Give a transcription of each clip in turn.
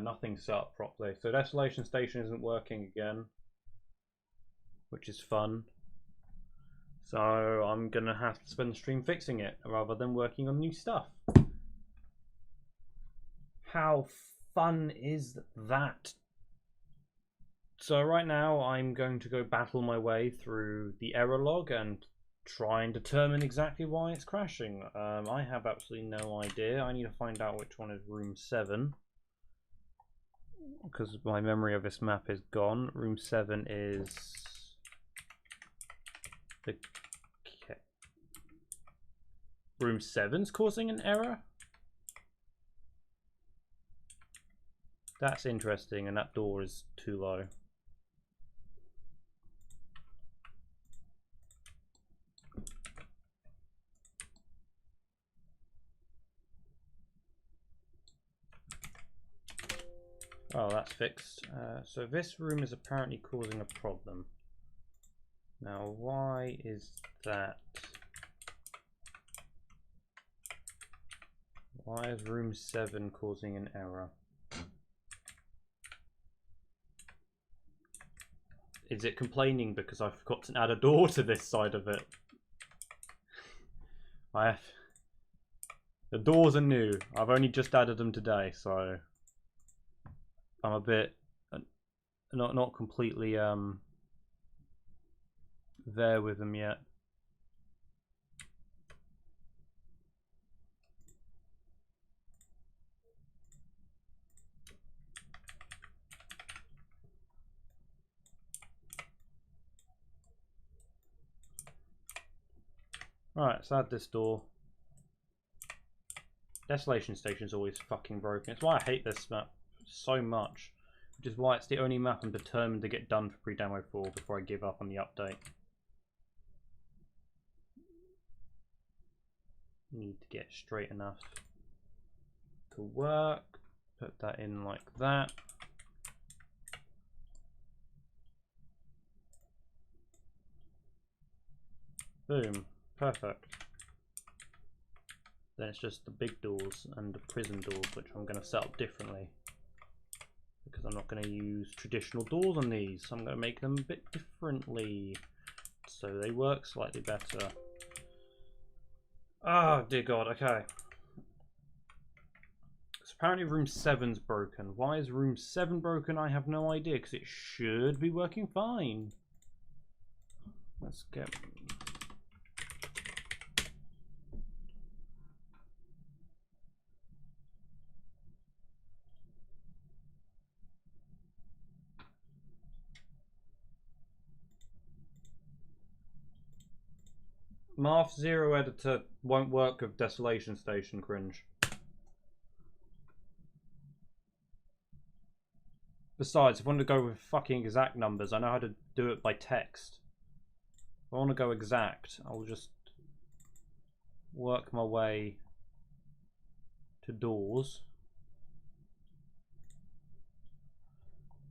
nothing's set up properly. So Desolation Station isn't working again, which is fun. So I'm gonna have to spend the stream fixing it rather than working on new stuff. How fun is that? So right now I'm going to go battle my way through the error log and try and determine exactly why it's crashing. I have absolutely no idea. I need to find out which one is room 7, because my memory of this map is gone. Room 7 is the... Room 7's causing an error? That's interesting, and that door is too low. Oh, that's fixed. So this room is apparently causing a problem. Now, why is that? Why is room 7 causing an error? Is it complaining because I forgot to add a door to this side of it? The doors are new. I've only just added them today, so I'm a bit not completely there with them yet. Alright, let's add this door. Desolation Station is always fucking broken. It's why I hate this map so much. Which is why it's the only map I'm determined to get done for pre-demo 4 before I give up on the update. Need to get straight enough to work. Put that in like that. Boom. Perfect. Then it's just the big doors and the prison doors, which I'm going to set up differently. Because I'm not going to use traditional doors on these. I'm going to make them a bit differently. So they work slightly better. Oh, dear God. Okay. So apparently room 7's broken. Why is room 7 broken? I have no idea, because it should be working fine. Let's get... Marth Zero Editor won't work with Desolation Station, cringe. Besides, if I want to go with fucking exact numbers, I know how to do it by text. If I want to go exact, I'll just work my way to doors.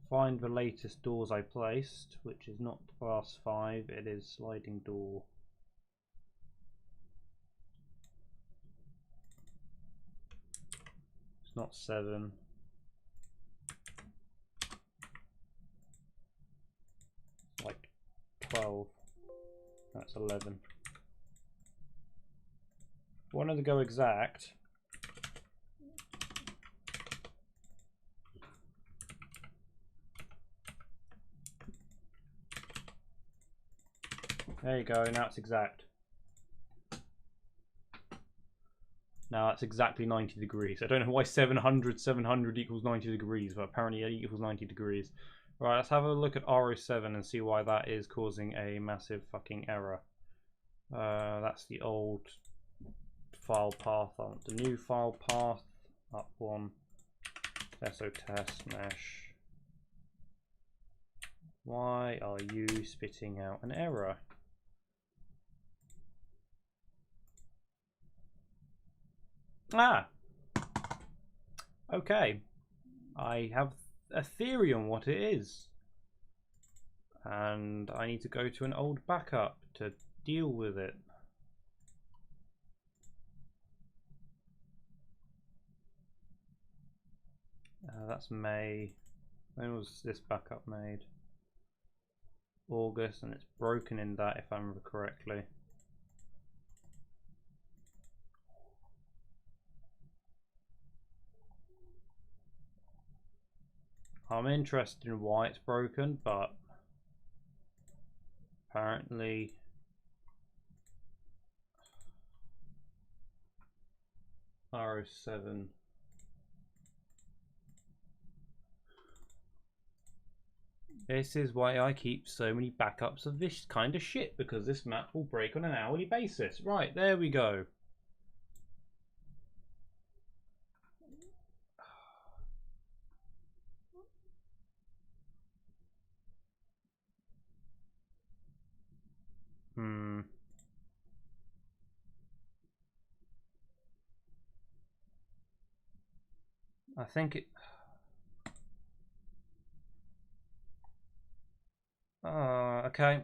Find the latest doors I placed, which is not class 5, it is sliding door. It's not 7. It's like 12. That's 11. If I wanted to go exact, there you go, now it's exact. Now that's exactly 90 degrees. I don't know why 700 equals 90 degrees, but apparently it equals 90 degrees. Right, let's have a look at RO7 and see why that is causing a massive fucking error. That's the old file path. I want the new file path. Up one. Deso test mesh. Why are you spitting out an error? Ah! Okay. I have a theory on what it is. And I need to go to an old backup to deal with it. That's May. When was this backup made? August, and it's broken in that, if I remember correctly. I'm interested in why it's broken, but apparently R07. This is why I keep so many backups of this kind of shit, because this map will break on an hourly basis. Right, there we go. I think it... okay.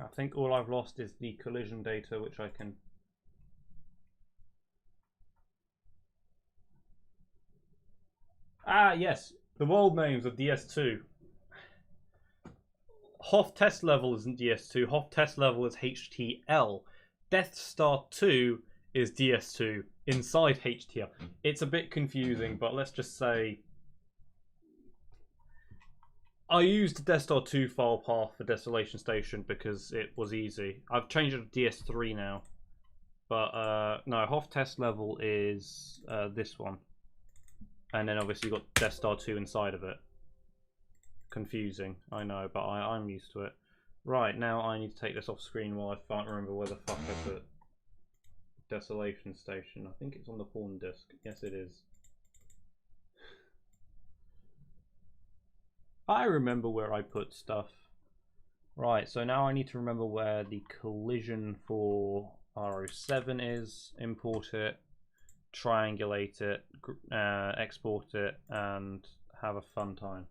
I think all I've lost is the collision data, which I can... Ah, yes. The world names of DS2. Hoth test level isn't DS2. Hoth test level is HTL. Death Star 2 is DS2 inside HTL. It's a bit confusing, but let's just say I used the Death Star 2 file path for Desolation Station because it was easy. I've changed it to DS3 now. But no, Hoth test level is this one. And then obviously you've got Death Star 2 inside of it. Confusing, I know, but I'm used to it. Right, now I need to take this off screen while I can't remember where the fuck I put Desolation Station. I think it's on the pawn disc. Yes, it is. I remember where I put stuff. Right, so now I need to remember where the collision for R07 is, import it, triangulate it, export it, and have a fun time.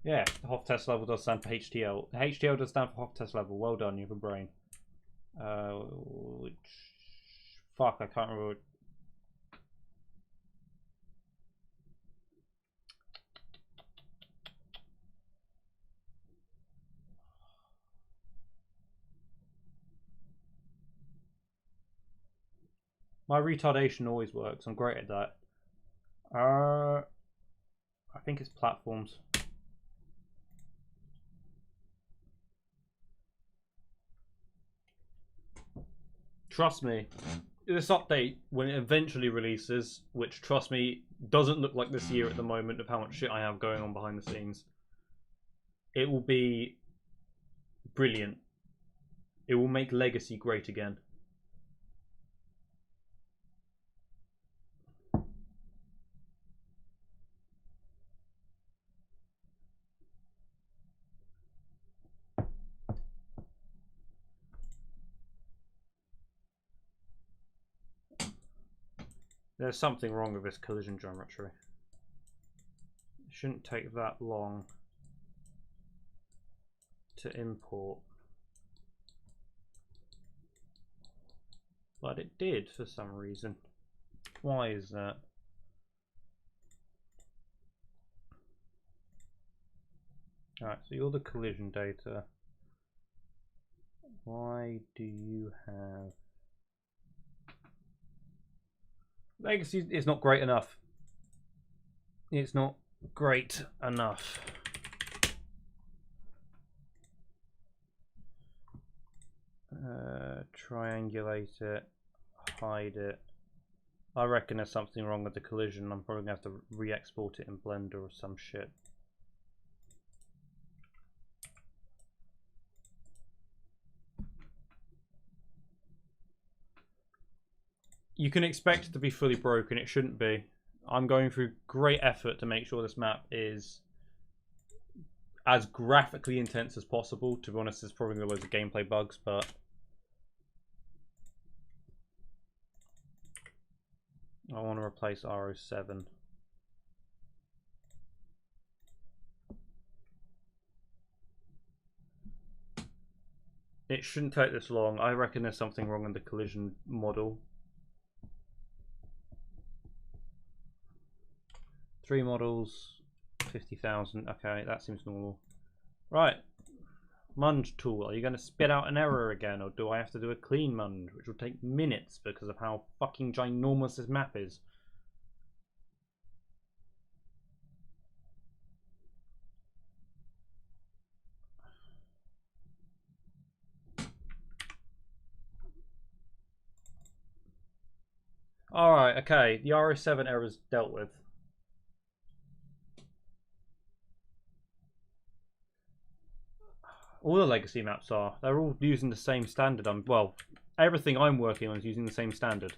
Yeah, the Hoth test level does stand for HTL. HTL does stand for Hoth test level. Well done, you have a brain. Fuck, I can't remember. My retardation always works. I'm great at that. I think it's platforms. Trust me, this update, when it eventually releases, which, trust me, doesn't look like this year at the moment of how much shit I have going on behind the scenes, it will be brilliant. It will make Legacy great again. There's something wrong with this collision geometry. It shouldn't take that long to import. But it did for some reason. Why is that? Alright, so you're the collision data. Why do you have... Legacy is not great enough. It's not great enough. Triangulate it, hide it. I reckon there's something wrong with the collision. I'm probably going to have to re-export it in Blender or some shit. You can expect it to be fully broken. It shouldn't be. I'm going through great effort to make sure this map is as graphically intense as possible. To be honest, there's probably loads of gameplay bugs, but I want to replace R07. It shouldn't take this long. I reckon there's something wrong in the collision model. 3 models, 50,000. Okay, that seems normal. Right. Munge tool. Are you going to spit out an error again, or do I have to do a clean munge, which will take minutes because of how fucking ginormous this map is? Alright, okay. The RO7 error is dealt with. All the legacy maps are. They're all using the same standard. Well, everything I'm working on is using the same standard.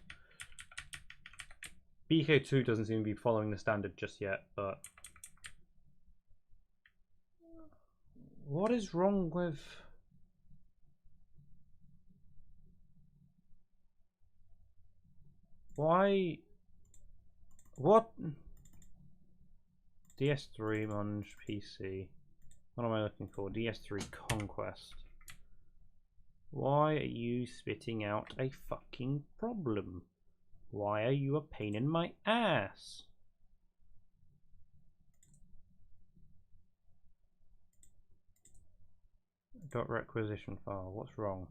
BK2 doesn't seem to be following the standard just yet, but... What is wrong with... Why... What? DS3 Munge PC. What am I looking for? DS3 Conquest. Why are you spitting out a fucking problem? Why are you a pain in my ass? .requisition file. What's wrong?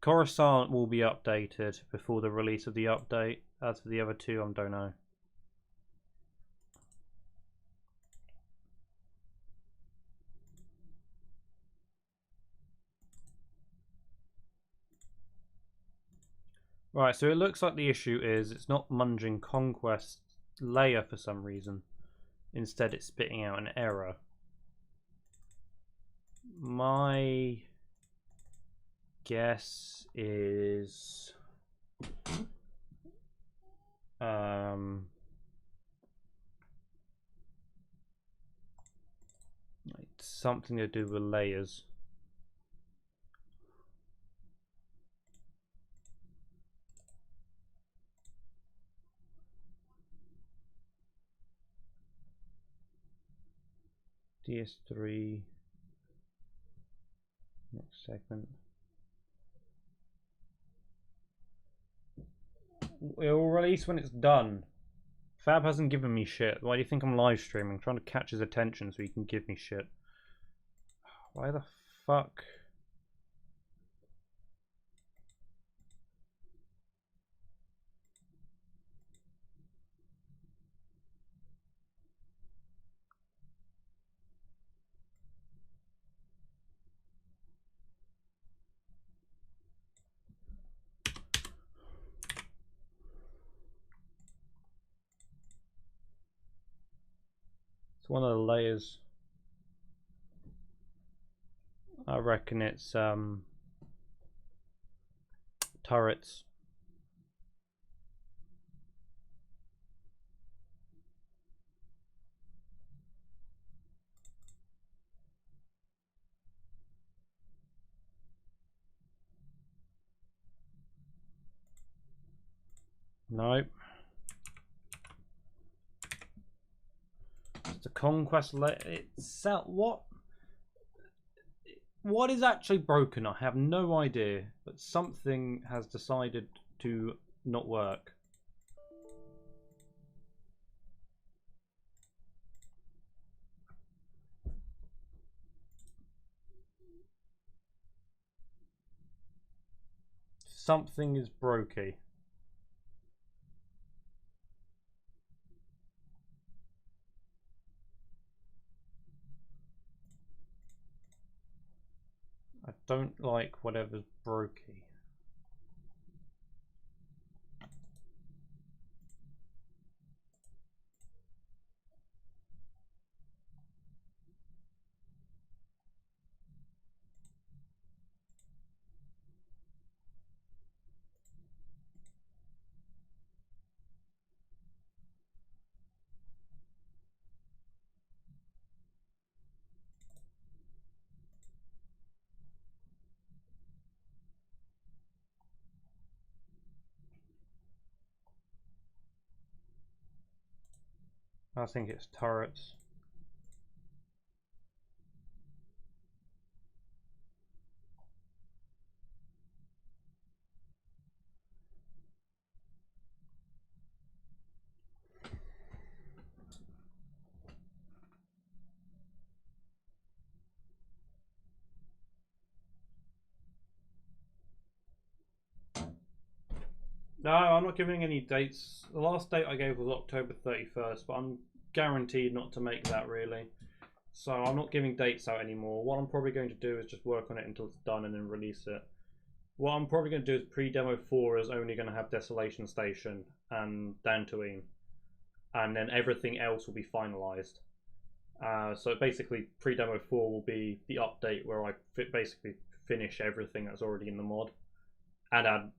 Coruscant will be updated before the release of the update. As for the other two, I don't know. Right, so it looks like the issue is it's not munging Conquest layer for some reason. Instead, it's spitting out an error. My guess is something to do with layers. DS3 next segment. It will release when it's done. Fab hasn't given me shit. Why do you think I'm live streaming? I'm trying to catch his attention so he can give me shit. Why the fuck? It's one of the layers. I reckon it's turrets. Nope. It's the conquest layer itself. What is actually broken? I have no idea, but something has decided to not work. Something is brokey. I don't like whatever's brokey. I think it's turrets. No, I'm not giving any dates. The last date I gave was October 31st, but I'm guaranteed not to make that really. So I'm not giving dates out anymore. What I'm probably going to do is just work on it until it's done and then release it. What I'm probably going to do is pre-demo 4 is only going to have Desolation Station and Dantooine. And then everything else will be finalized. So basically pre-demo 4 will be the update where I basically finish everything that's already in the mod. And add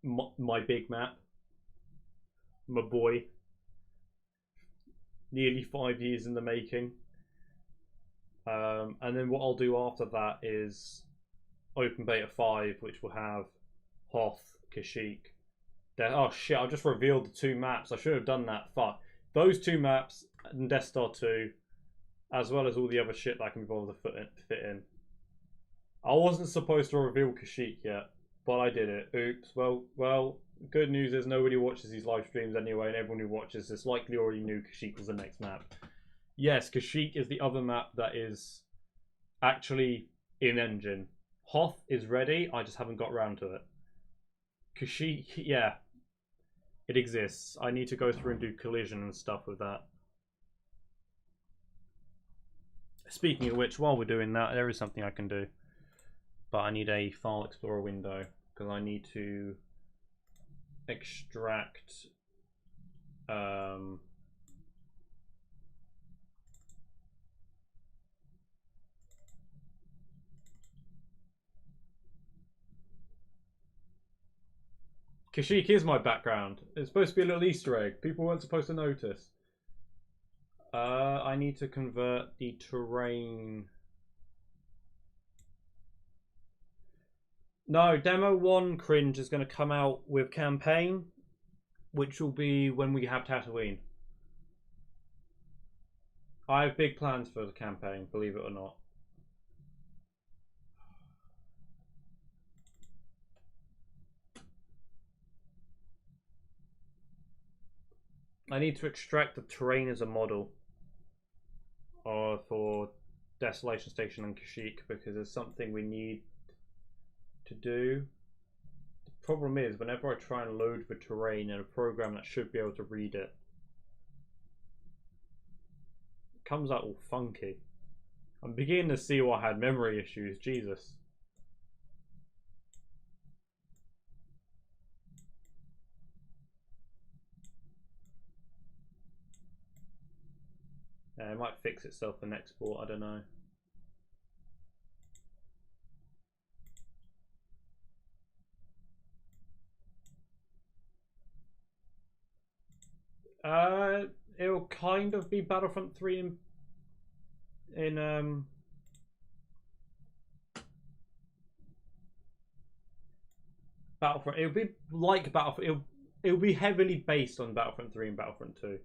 my big map. My boy. Nearly 5 years in the making. And then what I'll do after that is Open Beta 5, which will have Hoth, Kashyyyk. Oh shit, I just revealed the 2 maps. I should have done that. Fuck. Those 2 maps and Death Star 2, as well as all the other shit that I can be bothered to fit in. I wasn't supposed to reveal Kashyyyk yet, but I did it. Oops. Well, good news is nobody watches these live streams anyway, and everyone who watches this likely already knew Kashyyyk was the next map. Yes, Kashyyyk is the other map that is actually in engine. Hoth is ready, I just haven't got around to it. Kashyyyk, yeah, it exists. I need to go through and do collision and stuff with that. Speaking of which, while we're doing that, there is something I can do. But I need a file explorer window because I need to extract Kashyyyk is my background. It's supposed to be a little Easter egg. People weren't supposed to notice. I need to convert the terrain. No, Demo 1 Cringe is going to come out with campaign, which will be when we have Tatooine. I have big plans for the campaign, believe it or not. I need to extract the terrain as a model for Desolation Station and Kashyyyk because it's something we need to do. The problem is whenever I try and load the terrain in a program that should be able to read it, it comes out all funky. I'm beginning to see why I had memory issues, Jesus. Yeah, it might fix itself in export, I don't know. It'll kind of be Battlefront 3 in Battlefront. It'll be like Battlefront. It'll be heavily based on Battlefront 3 and Battlefront 2.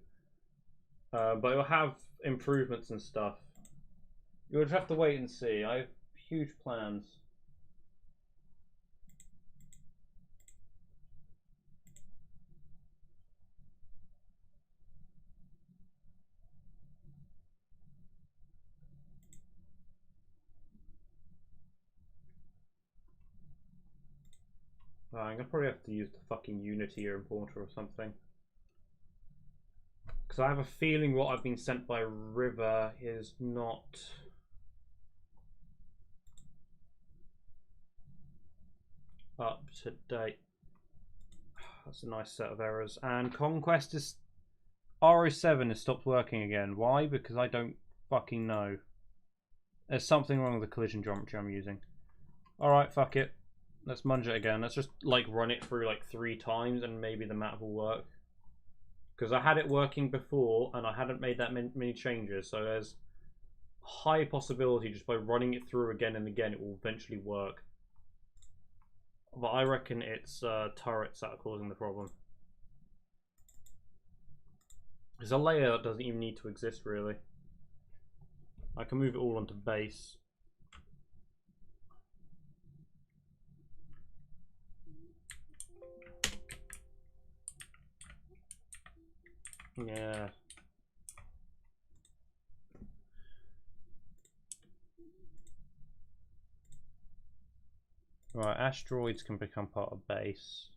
But it'll have improvements and stuff. You'll just have to wait and see. I have huge plans. I'm gonna probably have to use the fucking Unity importer or something. Because I have a feeling what I've been sent by River is not up to date. That's a nice set of errors. And Conquest is... RO7 has stopped working again. Why? Because I don't fucking know. There's something wrong with the collision geometry I'm using. Alright, fuck it. Let's munge it again. Let's just like run it through like 3 times and maybe the map will work. Because I had it working before and I hadn't made that many changes. So there's a high possibility just by running it through again and again it will eventually work. But I reckon it's turrets that are causing the problem. There's a layer that doesn't even need to exist really. I can move it all onto base. Yeah. Right, asteroids can become part of base.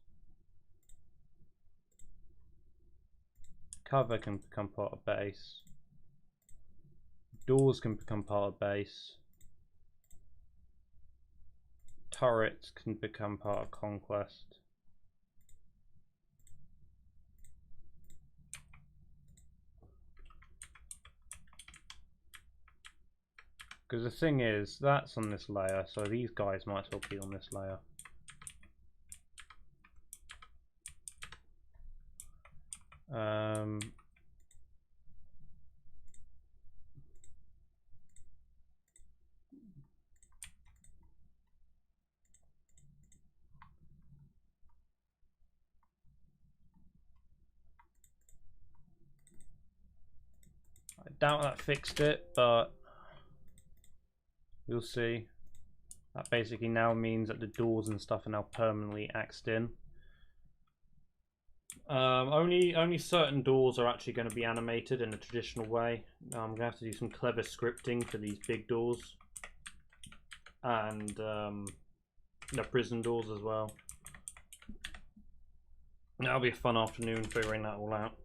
Cover can become part of base. Doors can become part of base. Turrets can become part of conquest. Because the thing is, that's on this layer, so these guys might as well be on this layer. I doubt that fixed it, but we'll see. That basically now means that the doors and stuff are now permanently axed in. Only certain doors are actually going to be animated in a traditional way. I'm going to have to do some clever scripting for these big doors. And the prison doors as well. That'll be a fun afternoon figuring that all out.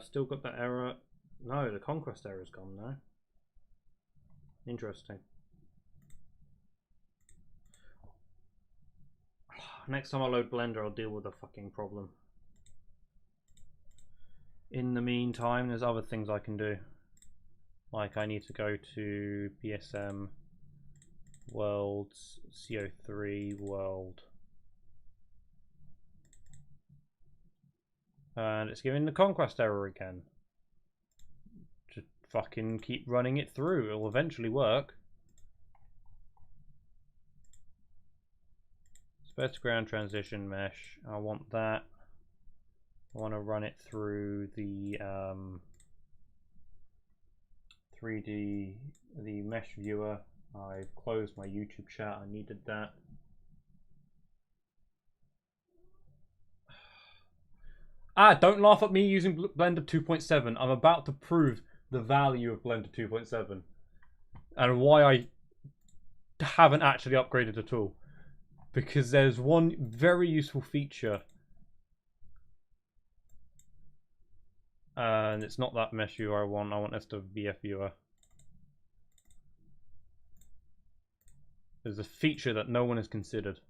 Still got that error. No, the conquest error's gone now. Interesting. Next time I load Blender, I'll deal with the fucking problem. In the meantime, there's other things I can do. Like I need to go to BSM, Worlds, CO3, World. And it's giving the conquest error again. Just fucking keep running it through. It'll eventually work. Space to ground transition mesh. I want that. I want to run it through the 3D, the mesh viewer. I've closed my YouTube chat. I needed that. Don't laugh at me using Blender 2.7. I'm about to prove the value of Blender 2.7 and why I haven't actually upgraded at all. Because there's one very useful feature, and it's not that mesh viewer I want this to be a viewer. There's a feature that no one has considered.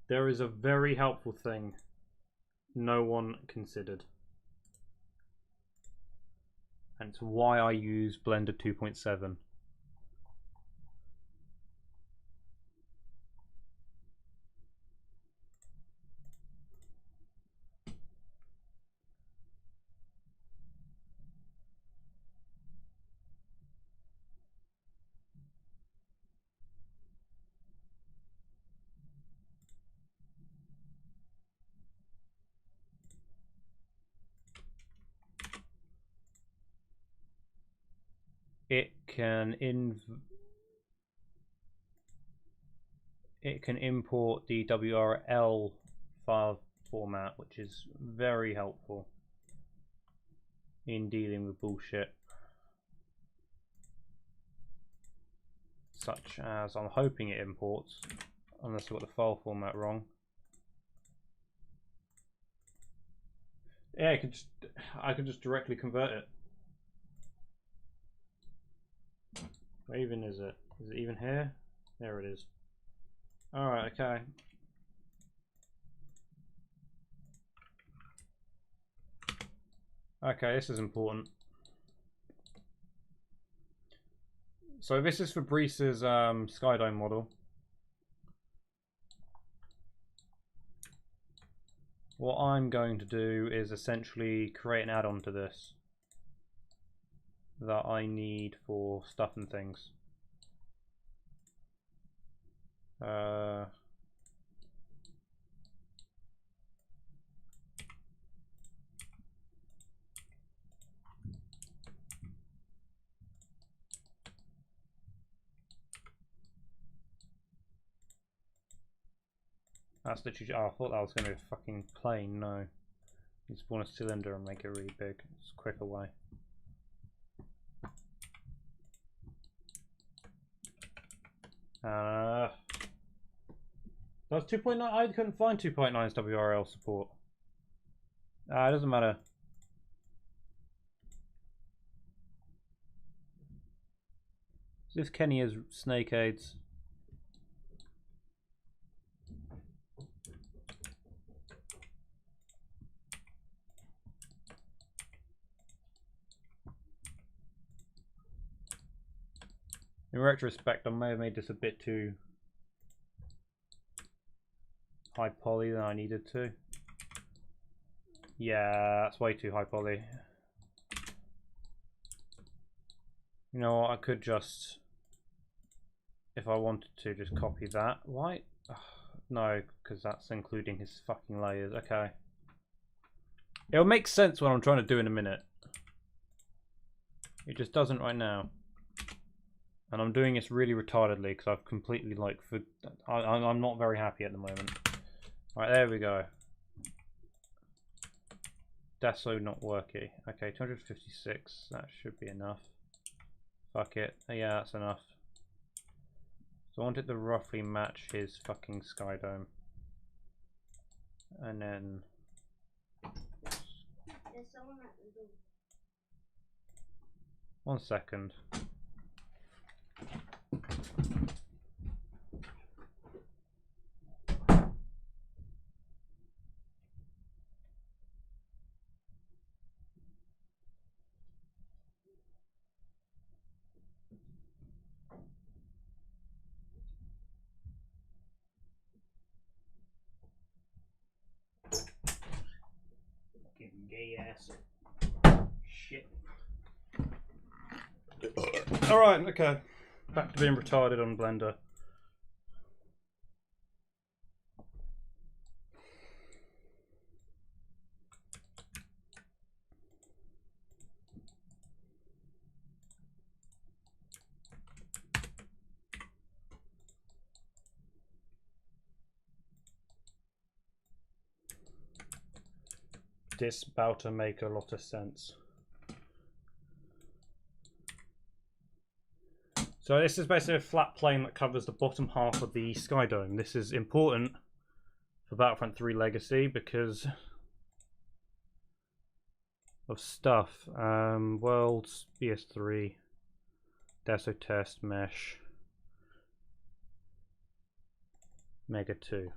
There is a very helpful thing no one considered. And it's why I use Blender 2.7. It can import the WRL file format, which is very helpful in dealing with bullshit. Such as, I'm hoping it imports, unless I got the file format wrong. Yeah, I could just directly convert it. Where even is it? Is it even here? There it is. Alright, okay. Okay, this is important. So this is Fabrice's Skydome model. What I'm going to do is essentially create an add-on to this that I need for stuff and things. That's literally. Oh, I thought that was going to be a fucking plane. No. You spawn a cylinder and make it really big. It's a quicker way. That's 2.9. I couldn't find 2.9's WRL support. It doesn't matter. This Kenny is snake aids. In retrospect, I may have made this a bit too high poly than I needed to. Yeah, that's way too high poly. You know what, I could just, if I wanted to, just copy that. Why? Ugh, no, because that's including his fucking layers. Okay. It'll make sense what I'm trying to do in a minute. It just doesn't right now. And I'm doing this really retardedly because I've completely like, I'm not very happy at the moment. Right, there we go. Deso not working. Okay, 256. That should be enough. Fuck it. Yeah, that's enough. So I want it to roughly match his fucking Skydome. And then... There's someone at the door. 1 second. Gay ass. Shit. Alright, okay. Back to being retarded on Blender. This about to make a lot of sense. So this is basically a flat plane that covers the bottom half of the Skydome. This is important for Battlefront 3 Legacy because of stuff. Worlds, BS3, Deso Test, Mesh, Mega 2.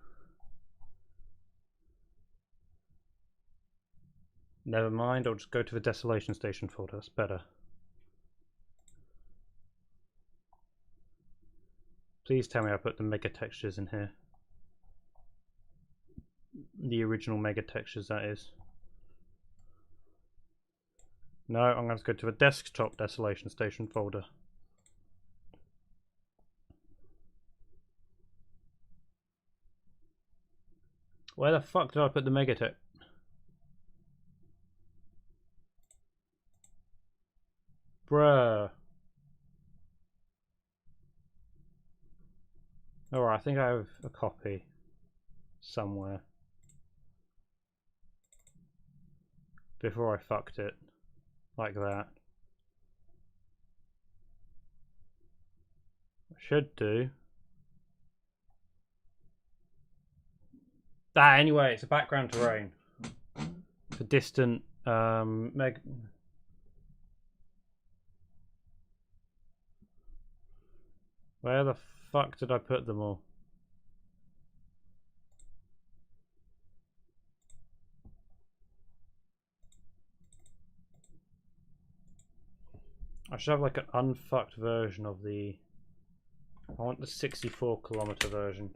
Never mind, I'll just go to the Desolation Station folder, that's better. Please tell me I put the mega textures in here. The original mega textures, that is. No, I'm going to go to the desktop Desolation Station folder. Where the fuck did I put the mega text? Bruh. Alright, I think I have a copy somewhere. Before I fucked it. Like that. I should do. Anyway, it's a background terrain. For distant Where the fuck did I put them all? I should have like an unfucked version of the... I want the 64-kilometer version.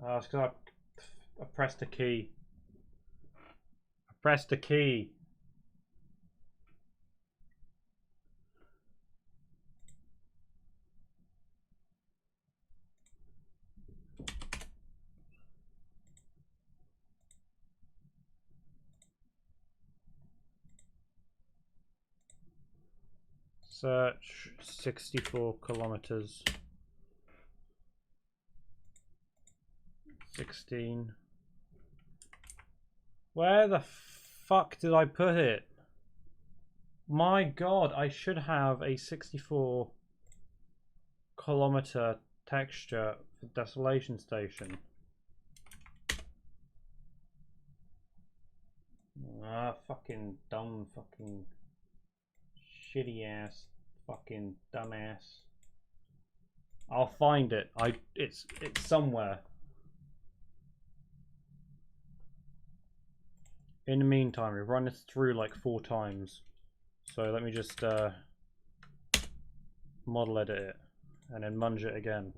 It's because I pressed a key. I pressed a key. Search 64 kilometers. 16. Where the fuck did I put it? My god, I should have a 64 kilometer texture for Desolation Station. Ah, fucking dumb, fucking shitty ass, fucking dumbass. I'll find it. It's somewhere. In the meantime, we've run this through like 4 times. So let me just model edit it and then munge it again.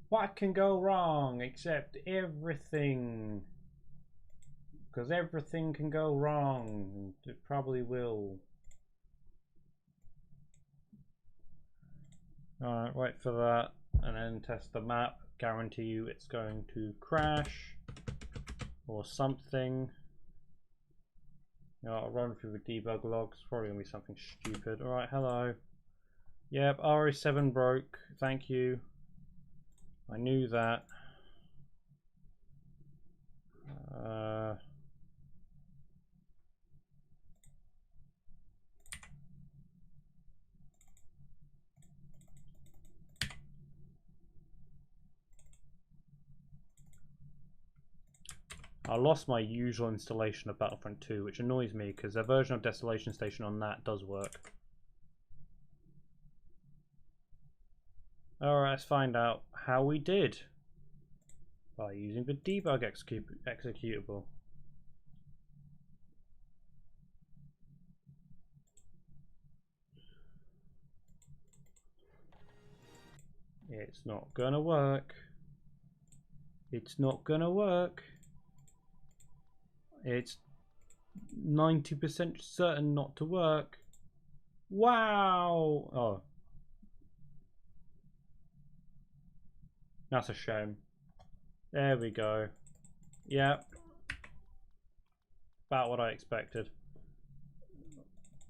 What can go wrong except everything? Because everything can go wrong. It probably will. Alright, wait for that and then test the map. Guarantee you it's going to crash or something. You know, I'll run through the debug logs. Probably gonna be something stupid. Alright, hello. Yep, RE7 broke. Thank you. I knew that. I lost my usual installation of Battlefront 2, which annoys me because their version of Desolation Station on that does work. Alright, let's find out how we did by using the debug executable. It's not gonna work. It's not gonna work. It's 90% certain not to work. Wow! Oh. That's a shame. There we go. Yep. About what I expected.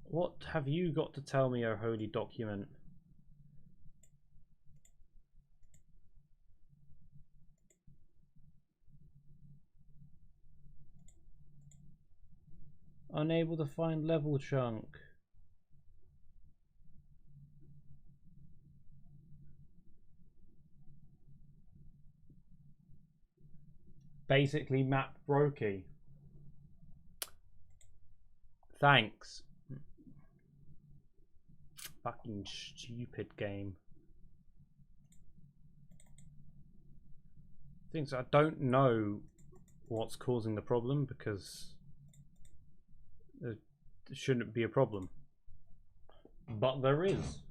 What have you got to tell me, oh holy document? Unable to find level chunk. Basically map brokey. Thanks. Fucking stupid game. Things I don't know what's causing the problem because it shouldn't be a problem. But there is.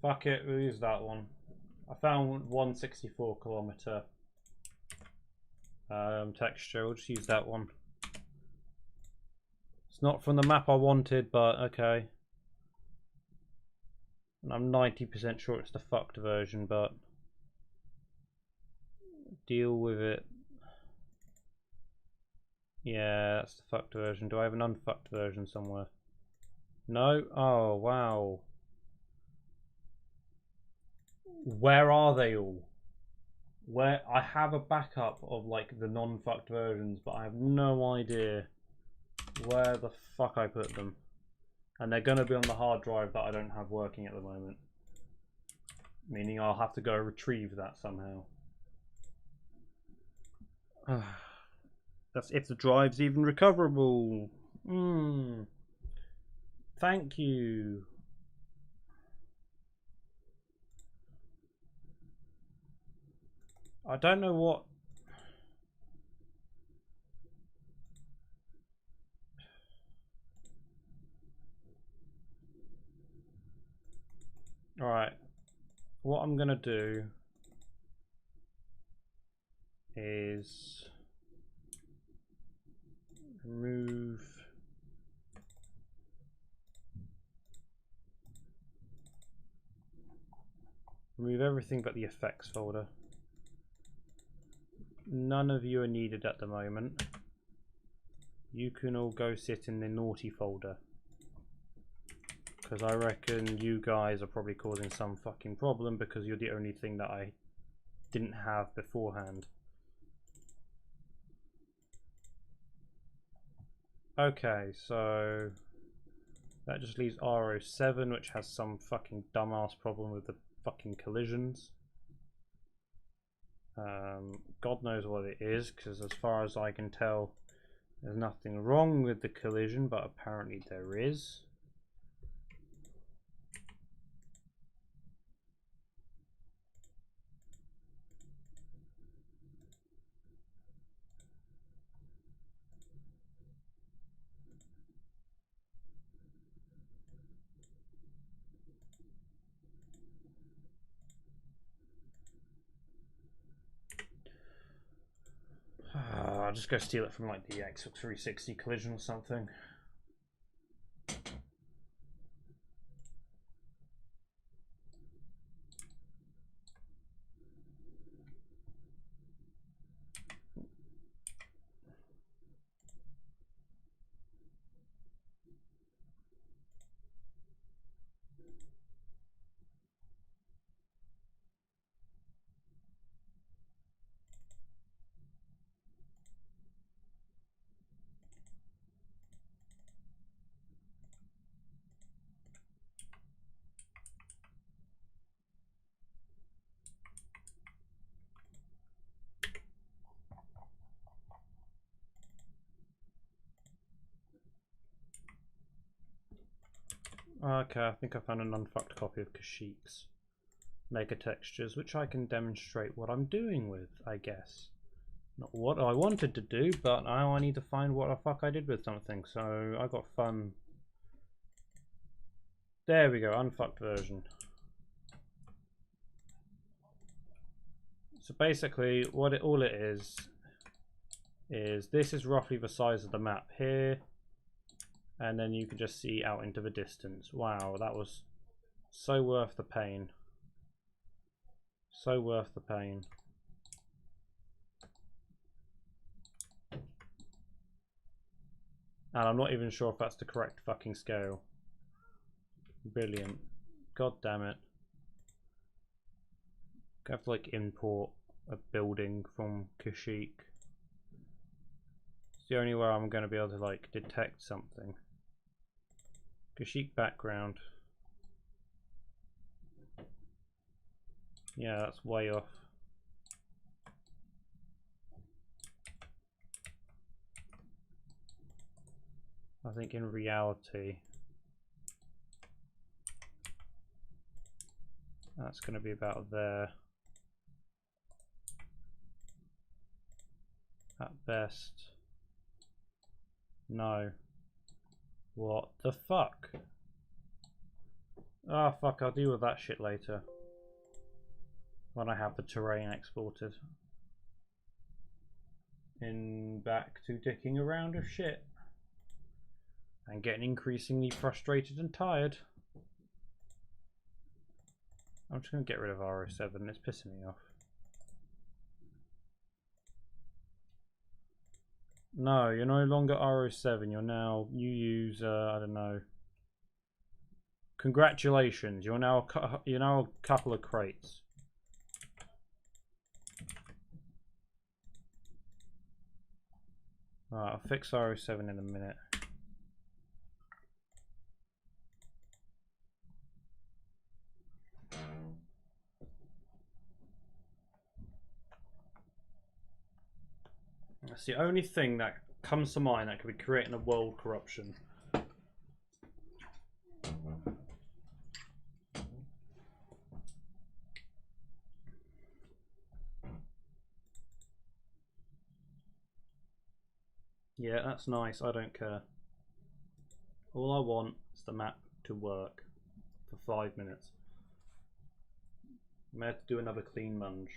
Fuck it, we'll use that one. I found 164 kilometer texture. We'll just use that one. It's not from the map I wanted, but okay. And I'm 90% sure it's the fucked version, but deal with it. Yeah, that's the fucked version. Do I have an unfucked version somewhere? No? Oh, wow. Where are they all? Where I have a backup of like the non-fucked versions, but I have no idea where the fuck I put them. And they're gonna be on the hard drive that I don't have working at the moment. Meaning I'll have to go retrieve that somehow. That's if the drive's even recoverable. Thank you. I don't know what... Alright. What I'm gonna do is remove everything but the effects folder. None of you are needed at the moment. You can all go sit in the naughty folder. Because I reckon you guys are probably causing some fucking problem because you're the only thing that I didn't have beforehand. Okay, so that just leaves RO7, which has some fucking dumbass problem with the fucking collisions. God knows what it is, because as far as I can tell, there's nothing wrong with the collision, but apparently there is. I'll just go steal it from like the Xbox 360 collision or something. Okay, I think I found an unfucked copy of Kashik's Mega Textures, which I can demonstrate what I'm doing with, I guess. Not what I wanted to do, but now I need to find what the fuck I did with something, so I got fun. There we go, unfucked version. So basically, all it is this is roughly the size of the map here. And then you can just see out into the distance. Wow, that was so worth the pain. So worth the pain. And I'm not even sure if that's the correct fucking scale. Brilliant. God damn it. I have to like import a building from Kashyyyk. It's the only way I'm going to be able to like detect something. Kashyyyk background. Yeah, that's way off. I think in reality that's going to be about there at best. No. What the fuck? Ah, fuck, I'll deal with that shit later. When I have the terrain exported. Back to dicking around with shit. And getting increasingly frustrated and tired. I'm just going to get rid of RO7, it's pissing me off. No, you're no longer RO7, you use, I don't know. Congratulations, you're now a couple of crates. Alright, I'll fix RO7 in a minute. It's the only thing that comes to mind that could be creating a world corruption. Yeah, that's nice. I don't care. All I want is the map to work for 5 minutes. I'm going to do another clean munge.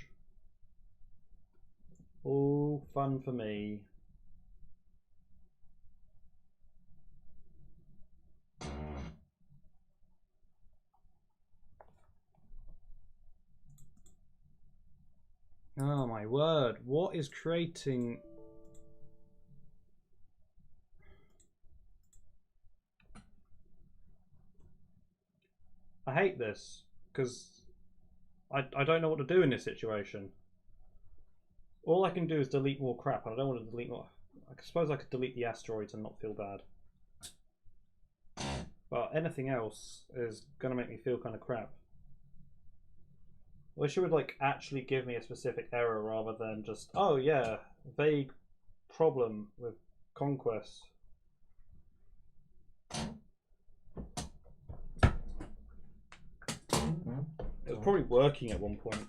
All fun for me. Oh my word, what is creating... I hate this, because I don't know what to do in this situation. All I can do is delete more crap, and I don't want to delete more... I suppose I could delete the asteroids and not feel bad. But anything else is going to make me feel kind of crap. I wish it would like actually give me a specific error rather than just, oh yeah, vague problem with conquest. It was probably working at one point.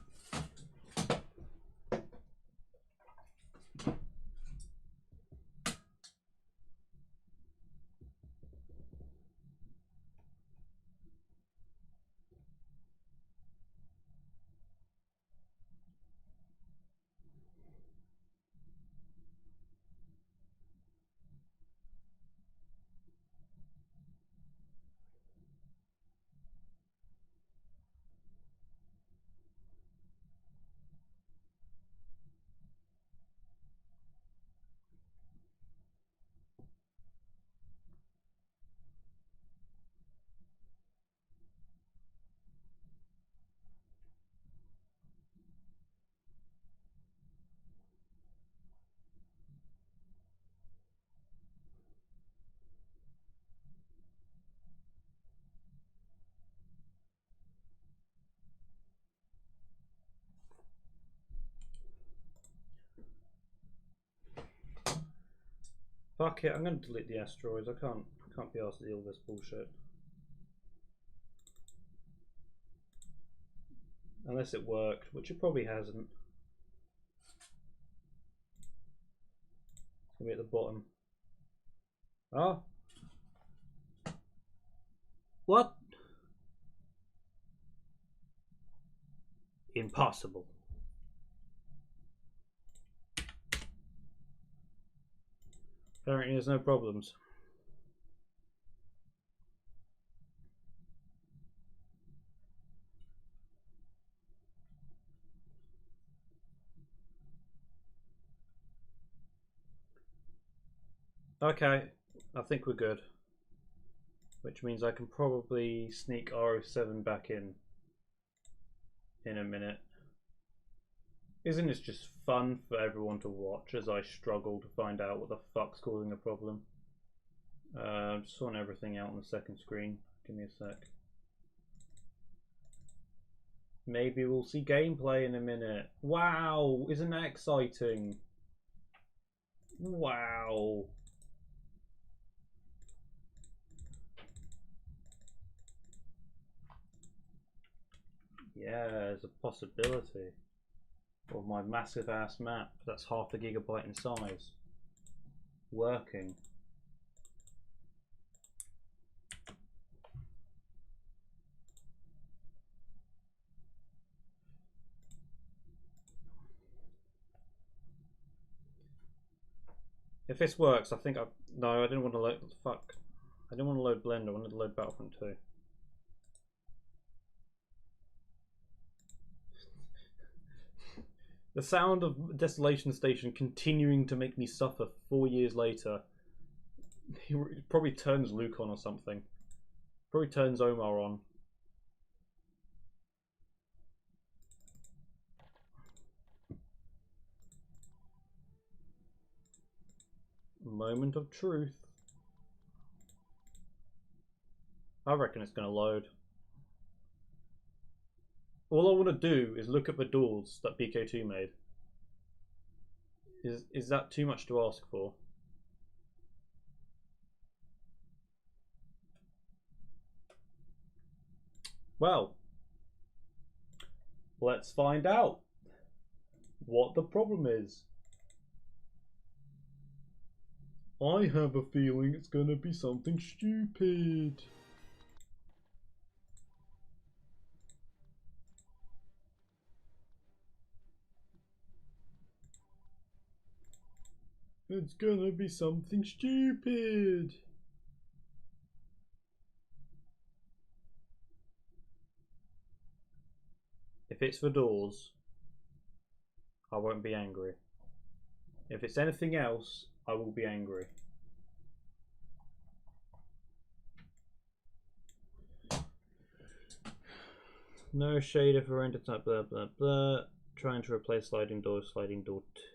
Fuck it, I'm going to delete the asteroids. I can't be asked to deal with this bullshit. Unless it worked, which it probably hasn't. It's going to be at the bottom. Oh? What? Impossible. Apparently there's no problems. Okay, I think we're good. Which means I can probably sneak R07 back in a minute. Isn't this just fun for everyone to watch as I struggle to find out what the fuck's causing the problem? Just want everything out on the second screen. Give me a sec. Maybe we'll see gameplay in a minute. Wow, isn't that exciting? Wow. Yeah, there's a possibility of my massive ass map that's half a gigabyte in size working. If this works, I think no, I didn't want to load. Fuck, I didn't want to load Blender. I wanted to load Battlefront 2. The sound of Desolation Station continuing to make me suffer 4 years later. He probably turns Luke on or something. Probably turns Omar on. Moment of truth. I reckon it's going to load. All I want to do is look at the doors that BK2 made. Is that too much to ask for? Well, let's find out what the problem is. I have a feeling it's gonna be something stupid. It's gonna be something stupid. If it's for doors, I won't be angry. If it's anything else, I will be angry. No shader for render type, blah blah blah. Trying to replace sliding door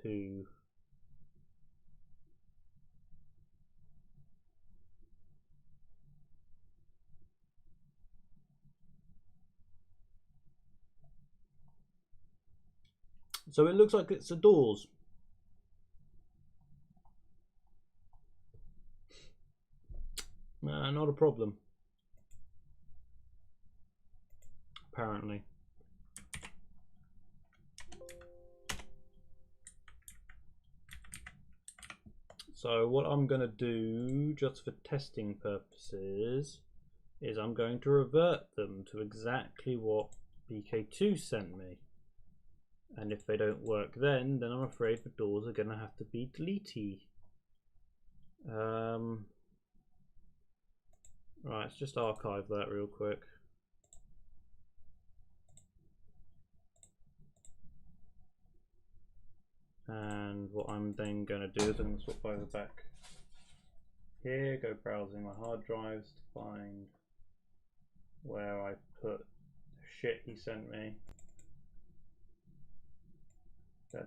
2. So it looks like it's the doors. Not a problem. Apparently. So what I'm going to do, just for testing purposes, is I'm going to revert them to exactly what BK2 sent me. And if they don't work then I'm afraid the doors are going to have to be deleted. Right, let's just archive that real quick. And what I'm then going to do is I'm going to swap over back here, go browsing my hard drives to find where I put the shit he sent me. That.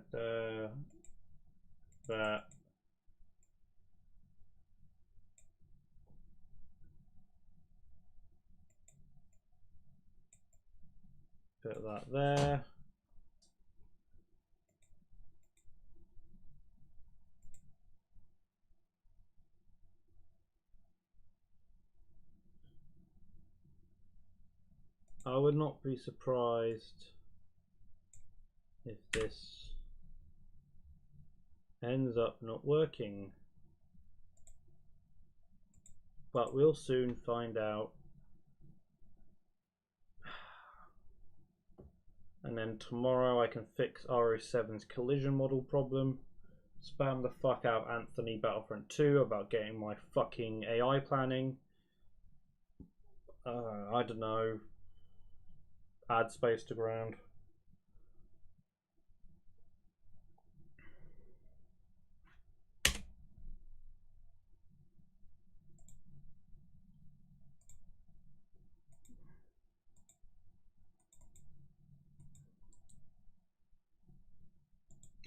Put that there. I would not be surprised if this ends up not working, but we'll soon find out. And then tomorrow I can fix RO7's collision model problem, spam the fuck out Anthony Battlefront 2 about getting my fucking AI planning. I don't know, add space to ground.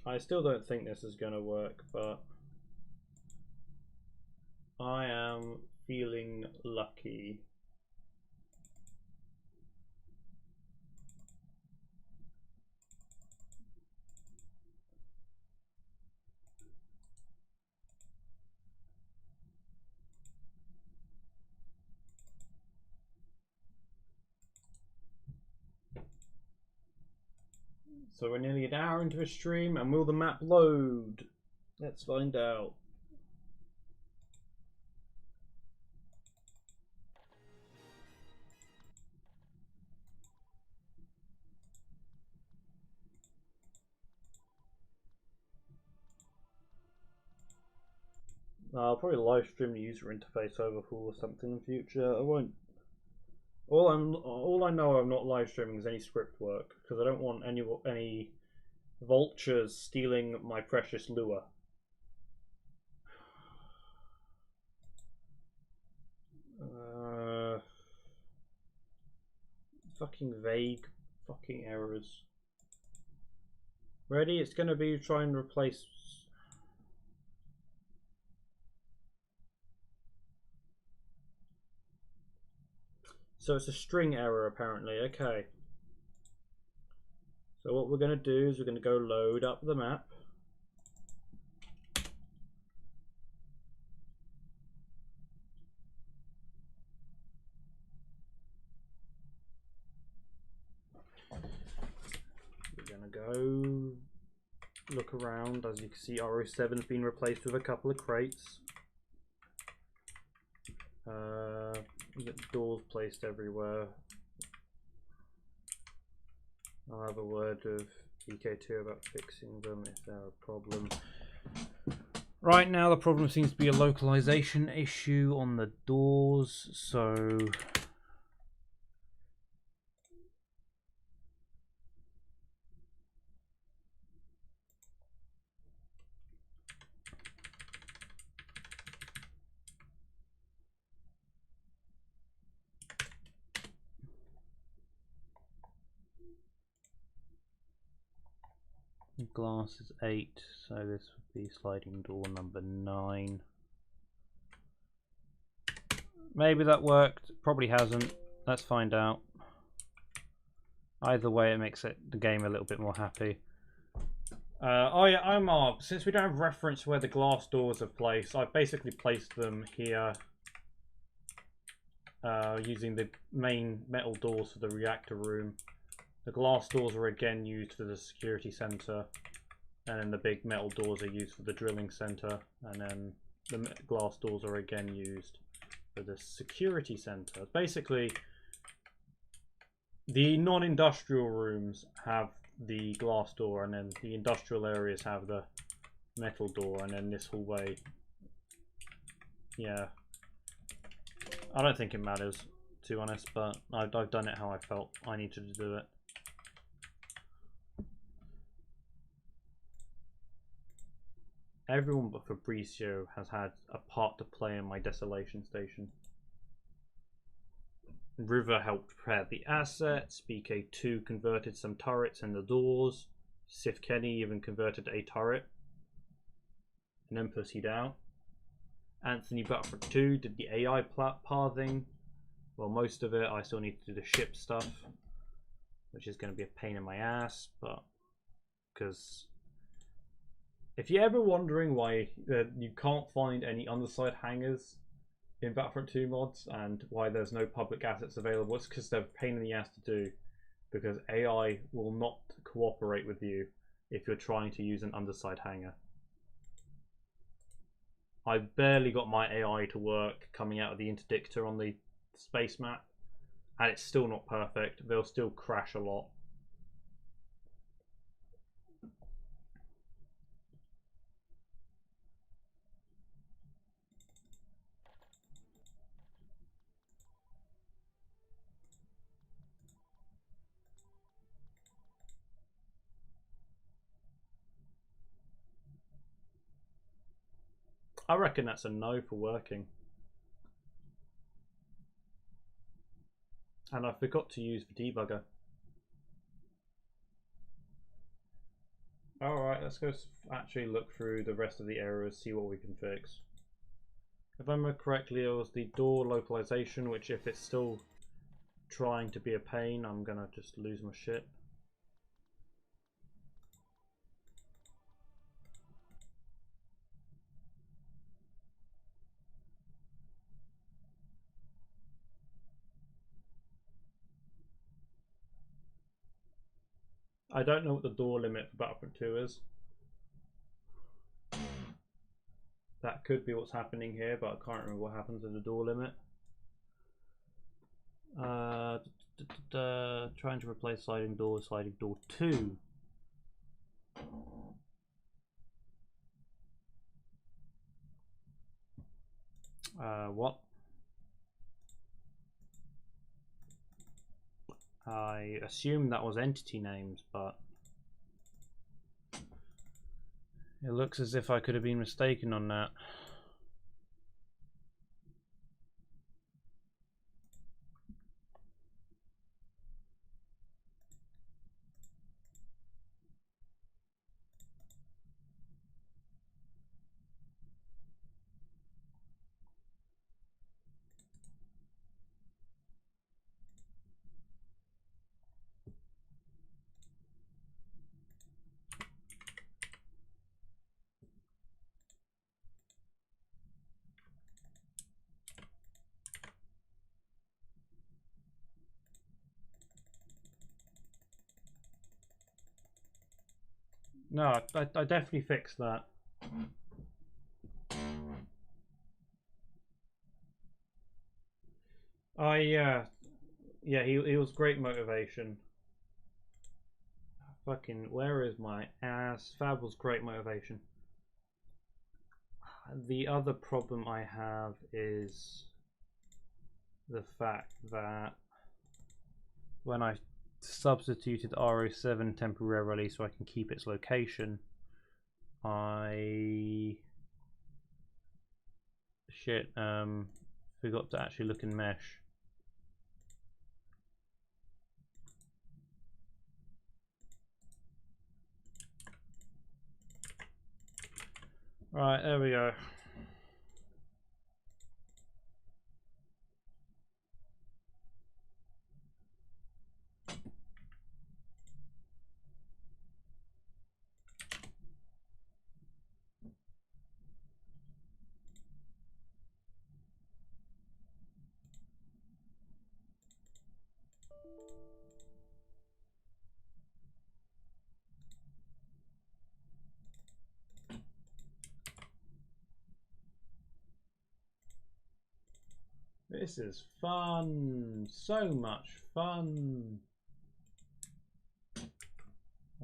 I still don't think this is going to work, but I am feeling lucky. So we're nearly an hour into a stream, and will the map load? Let's find out. I'll probably live stream the user interface overhaul or something in the future. I won't. All I know I'm not live streaming is any script work, because I don't want any vultures stealing my precious lure. Fucking vague fucking errors. Ready? It's gonna be try and replace. So it's a string error apparently. Okay. So what we're going to do is we're going to go load up the map. go look around. As you can see, RO7's been replaced with a couple of crates. You get doors placed everywhere. I'll have a word with EK2 about fixing them if they're a problem. Right now the problem seems to be a localization issue on the doors, so glass is 8, so this would be sliding door number 9. Maybe that worked, probably hasn't. Let's find out. Either way, it makes the game a little bit more happy. Oh yeah, Omar, since we don't have reference where the glass doors are placed, I've basically placed them here using the main metal doors for the reactor room. The glass doors are again used for the security center, and then the big metal doors are used for the drilling center, and then the glass doors are again used for the security center. Basically, the non-industrial rooms have the glass door, and then the industrial areas have the metal door, and then this hallway. Yeah, I don't think it matters, to be honest, but I've done it how I felt I needed to do it. Everyone but Fabricio has had a part to play in my Desolation Station. River helped prepare the assets, BK2 converted some turrets and the doors, Sif Kenny even converted a turret, and then pussied out. Anthony Battlefront 2 did the AI pathing, well most of it. I still need to do the ship stuff, which is going to be a pain in my ass, but because if you're ever wondering why you can't find any underside hangars in Battlefront 2 mods and why there's no public assets available, it's because they're a pain in the ass to do, because AI will not cooperate with you if you're trying to use an underside hangar. I barely got my AI to work coming out of the interdictor on the space map, and it's still not perfect. They'll still crash a lot. I reckon that's a no for working. And I forgot to use the debugger. Alright, let's go actually look through the rest of the errors, see what we can fix. If I remember correctly, it was the door localization, which if it's still trying to be a pain, I'm gonna just lose my shit. I don't know what the door limit for Battlefront 2 is. That could be what's happening here, but I can't remember what happens with the door limit. Trying to replace sliding door with sliding door 2. What? I assumed that was entity names, but it looks as if I could have been mistaken on that. No, I definitely fixed that. Yeah, he was great motivation. Fucking, where is my ass? Fab was great motivation. The other problem I have is the fact that when I substituted RO7 temporarily so I can keep its location, I forgot to actually look in mesh. Right, there we go. This is fun. So much fun.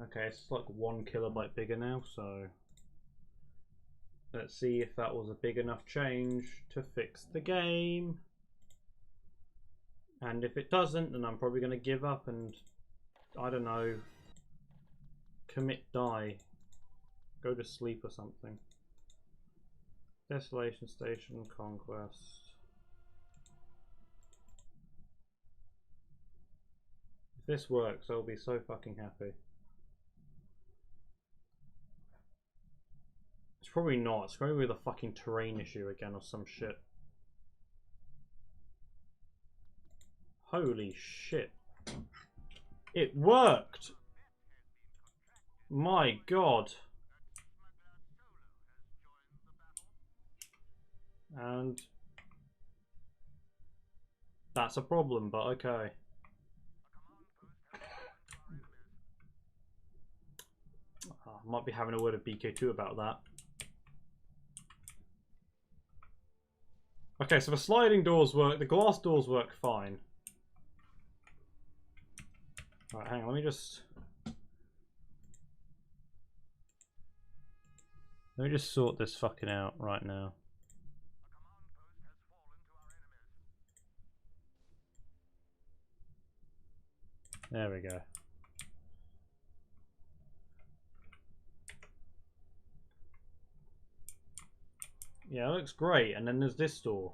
Okay, it's like 1 kilobyte bigger now, so let's see if that was a big enough change to fix the game. And if it doesn't, then I'm probably going to give up and, I don't know, commit die. Go to sleep or something. Desolation Station, Conquest. If this works, I'll be so fucking happy. It's probably not. It's going to be the fucking terrain issue again or some shit. Holy shit. It worked! My god. And that's a problem, but okay. I might be having a word of BK2 about that. Okay, so the sliding doors work, the glass doors work fine. Right, hang on, let me just sort this fucking out right now. There we go. Yeah, it looks great. And then there's this door.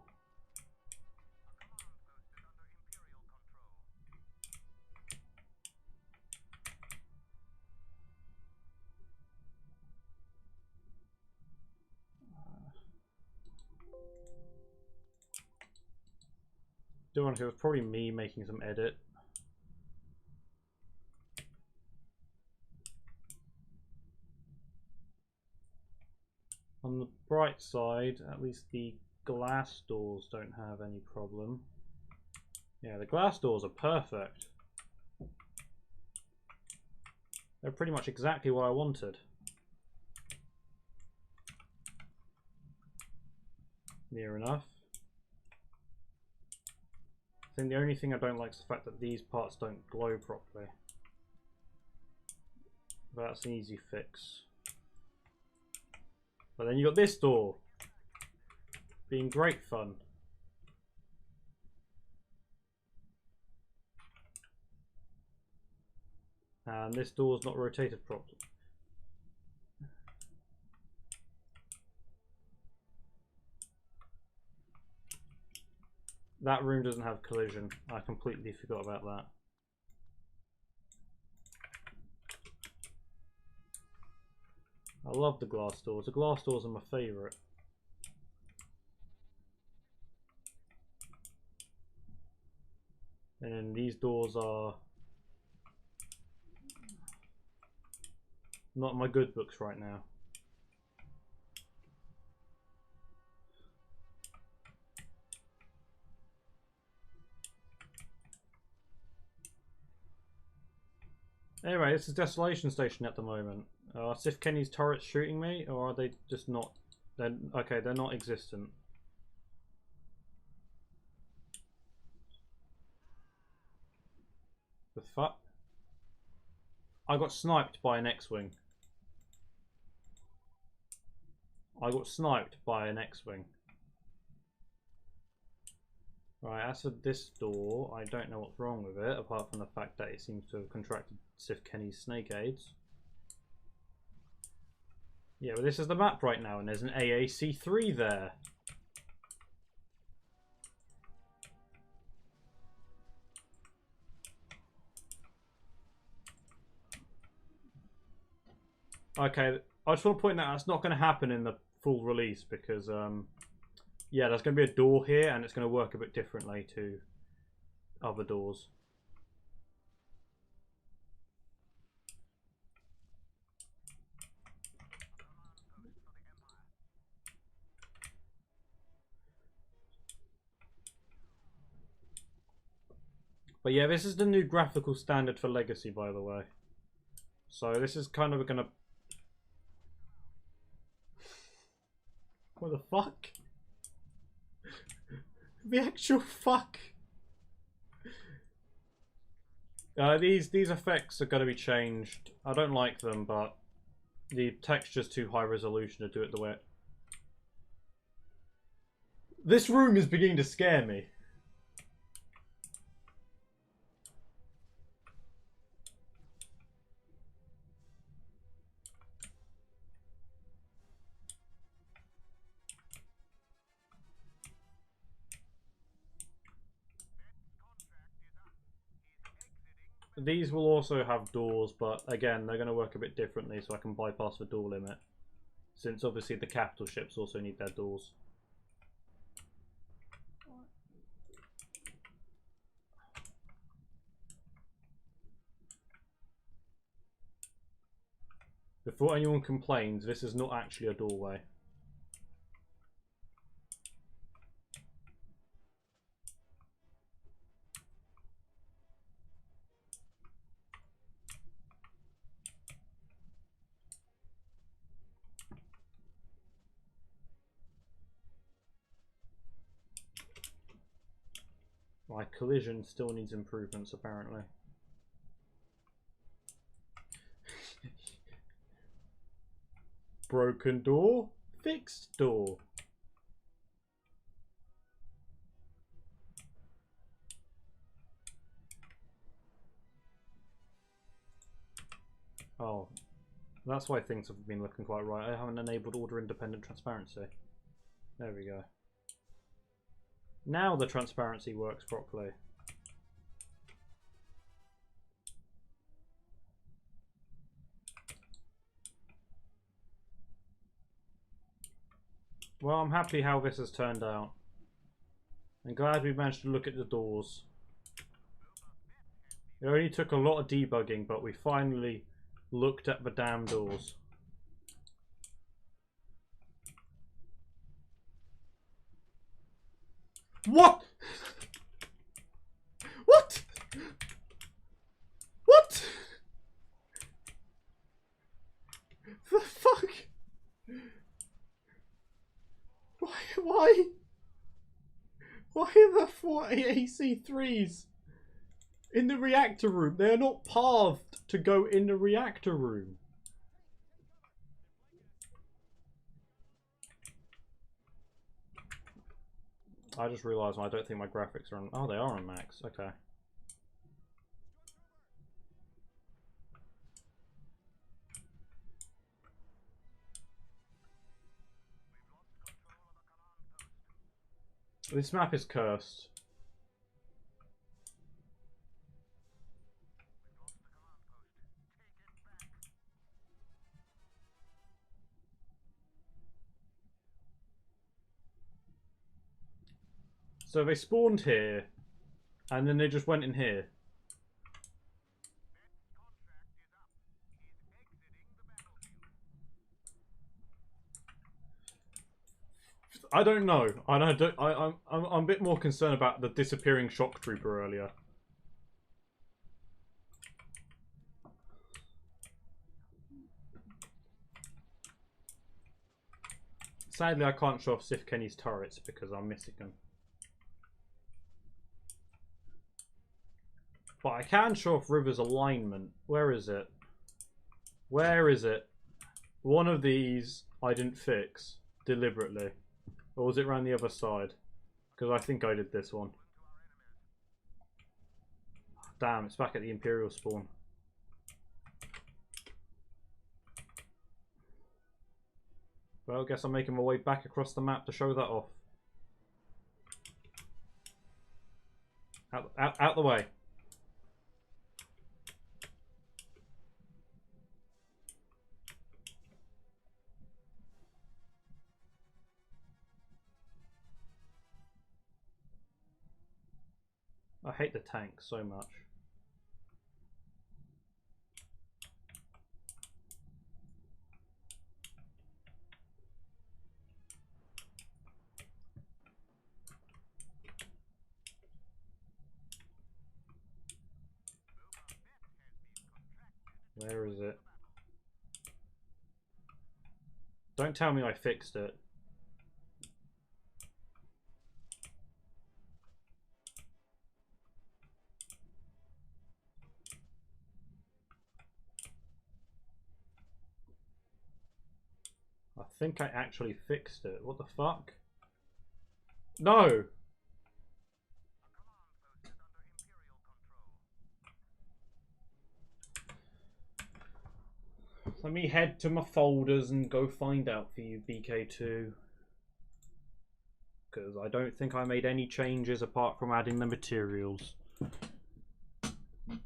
It was probably me making some edit. On the bright side, at least the glass doors don't have any problem. Yeah, the glass doors are perfect. They're pretty much exactly what I wanted. Near enough. I think the only thing I don't like is the fact that these parts don't glow properly. But that's an easy fix. But then you got this door being great fun. And this door's not rotated properly. That room doesn't have collision. I completely forgot about that. I love the glass doors. The glass doors are my favourite. And then these doors are not in my good books right now. Anyway, this is Desolation Station at the moment. Are Sif Kenny's turrets shooting me, or are they just not? They're okay. They're not existent. The fuck? I got sniped by an X-wing. I got sniped by an X-wing. Right, as for this door, I don't know what's wrong with it, apart from the fact that it seems to have contracted Sif Kenny's snake aids. Yeah, but this is the map right now, and there's an AAC-3 there. Okay, I just want to point out that's not going to happen in the full release because, yeah, there's going to be a door here, and it's going to work a bit differently to other doors. But yeah, this is the new graphical standard for Legacy, by the way. So this is kind of going to... What the fuck? The actual fuck? These effects are going to be changed. I don't like them, but the texture's too high resolution to do it the way... This room is beginning to scare me. These will also have doors, but again, they're going to work a bit differently, so I can bypass the door limit. Since obviously the capital ships also need their doors. Before anyone complains, this is not actually a doorway. My collision still needs improvements, apparently. Broken door, fixed door. Oh, that's why things have been looking quite right. I haven't enabled order independent transparency. There we go. Now the transparency works properly. Well, I'm happy how this has turned out. I'm glad we managed to look at the doors. It only took a lot of debugging, but we finally looked at the damn doors. What? What? What? The fuck? Why? Why are the 4 AAC-3s in the reactor room? They are not pathed to go in the reactor room. I just realised I don't think my graphics are on... Oh, they are on max. Okay. This map is cursed. So they spawned here, and then they just went in here. I don't know. I'm a bit more concerned about the disappearing shock trooper earlier. Sadly, I can't show off Sif Kenny's turrets because I'm missing them. But I can show off River's alignment. Where is it? Where is it? One of these I didn't fix deliberately. Or was it around the other side? Because I think I did this one. Damn, it's back at the Imperial spawn. Well, I guess I'm making my way back across the map to show that off. Out the way. I hate the tank so much. Where is it? Don't tell me I fixed it. I think I actually fixed it. What the fuck? No! Let me head to my folders and go find out for you, BK2. Because I don't think I made any changes apart from adding the materials.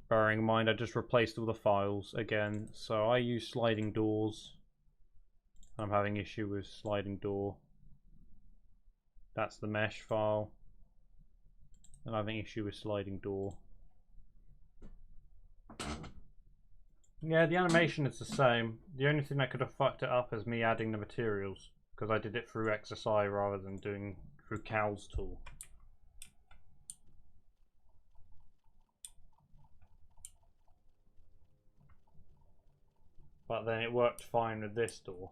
Bearing in mind I just replaced all the files again. So I use sliding doors. I'm having issue with sliding door. That's the mesh file. I'm having issue with sliding door. Yeah, the animation is the same. The only thing that could have fucked it up is me adding the materials, because I did it through XSI rather than doing through Cal's tool. But then it worked fine with this door.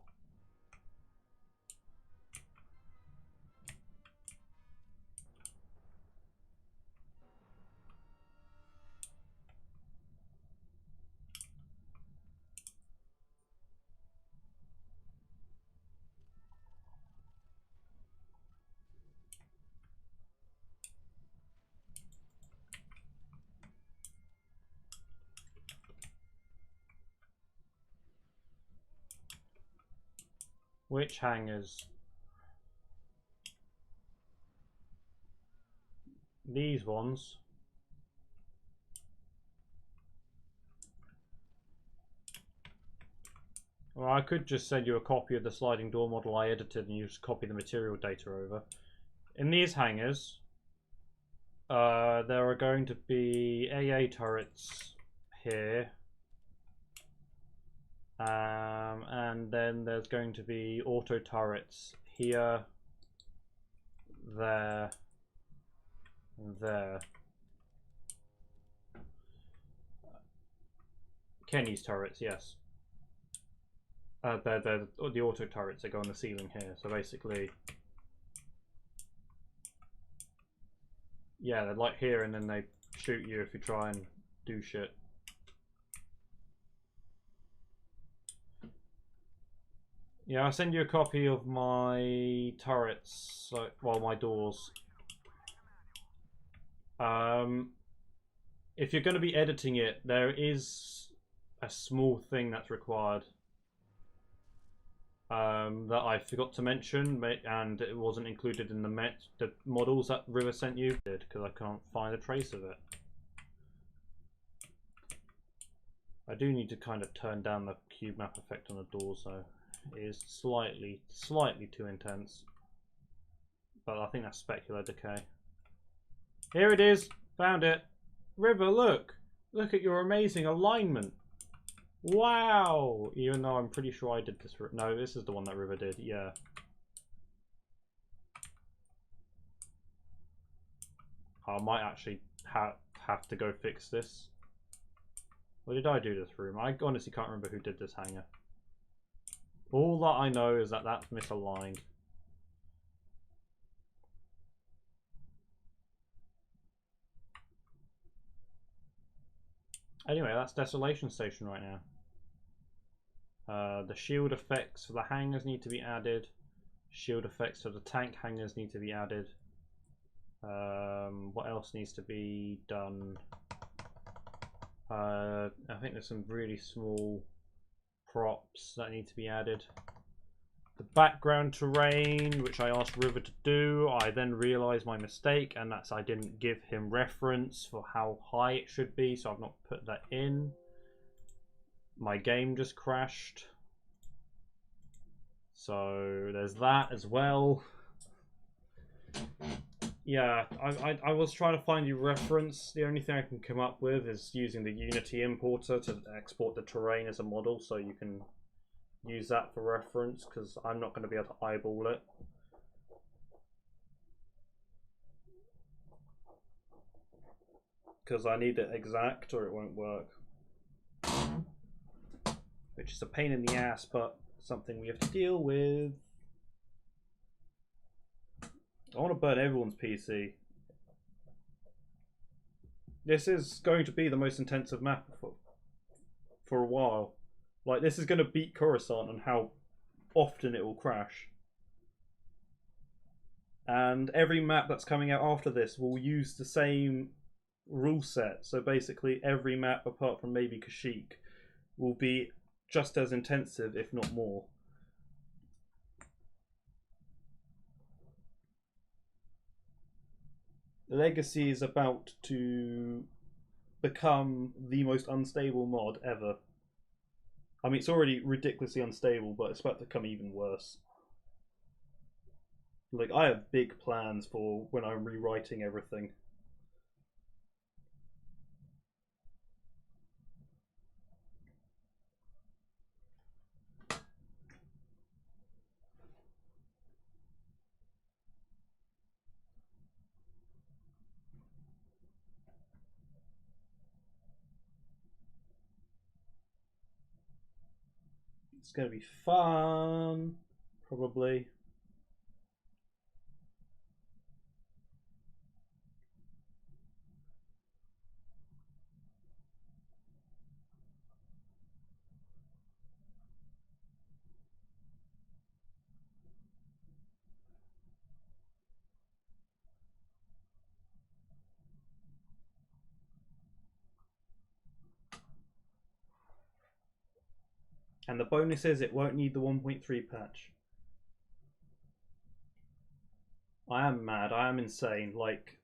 Which hangers? These ones. Well, I could just send you a copy of the sliding door model I edited and you just copy the material data over. In these hangers, there are going to be AA turrets here. And then there's going to be auto turrets here, there, and there. Kenny's turrets, yes. They're the auto turrets that go on the ceiling here. So basically, yeah, they're like here, and then they shoot you if you try and do shit. Yeah, I'll send you a copy of my turrets, so, well, my doors. If you're going to be editing it, there is a small thing that's required that I forgot to mention, and it wasn't included in the models that River sent you, because I can't find a trace of it. I do need to kind of turn down the cube map effect on the doors, though. It is slightly too intense. But I think that's specular decay. Here it is! Found it! River, look! Look at your amazing alignment! Wow! Even though I'm pretty sure I did this. No, this is the one that River did, yeah. I might actually have to go fix this. Or did I do this room? I honestly can't remember who did this hanger. All that I know is that that's misaligned. Anyway, that's Desolation Station right now. The shield effects for the hangars need to be added. Shield effects for the tank hangars need to be added. What else needs to be done? I think there's some really small props that need to be added. The background terrain, which I asked River to do, I then realised my mistake, and that's I didn't give him reference for how high it should be, so I've not put that in. My game just crashed. So there's that as well. Yeah, I was trying to find you reference. The only thing I can come up with is using the Unity importer to export the terrain as a model, so you can use that for reference, because I'm not going to be able to eyeball it. Because I need it exact or it won't work. Which is a pain in the ass, but something we have to deal with. I want to burn everyone's PC. This is going to be the most intensive map for a while. Like, this is going to beat Coruscant on how often it will crash. And every map that's coming out after this will use the same rule set. So basically every map, apart from maybe Kashyyyk, will be just as intensive, if not more. Legacy is about to become the most unstable mod ever. I mean, it's already ridiculously unstable, but it's about to become even worse. Like, I have big plans for when I'm rewriting everything. It's going to be fun, probably. And the bonus is it won't need the 1.3 patch. I am mad. I am insane. Like,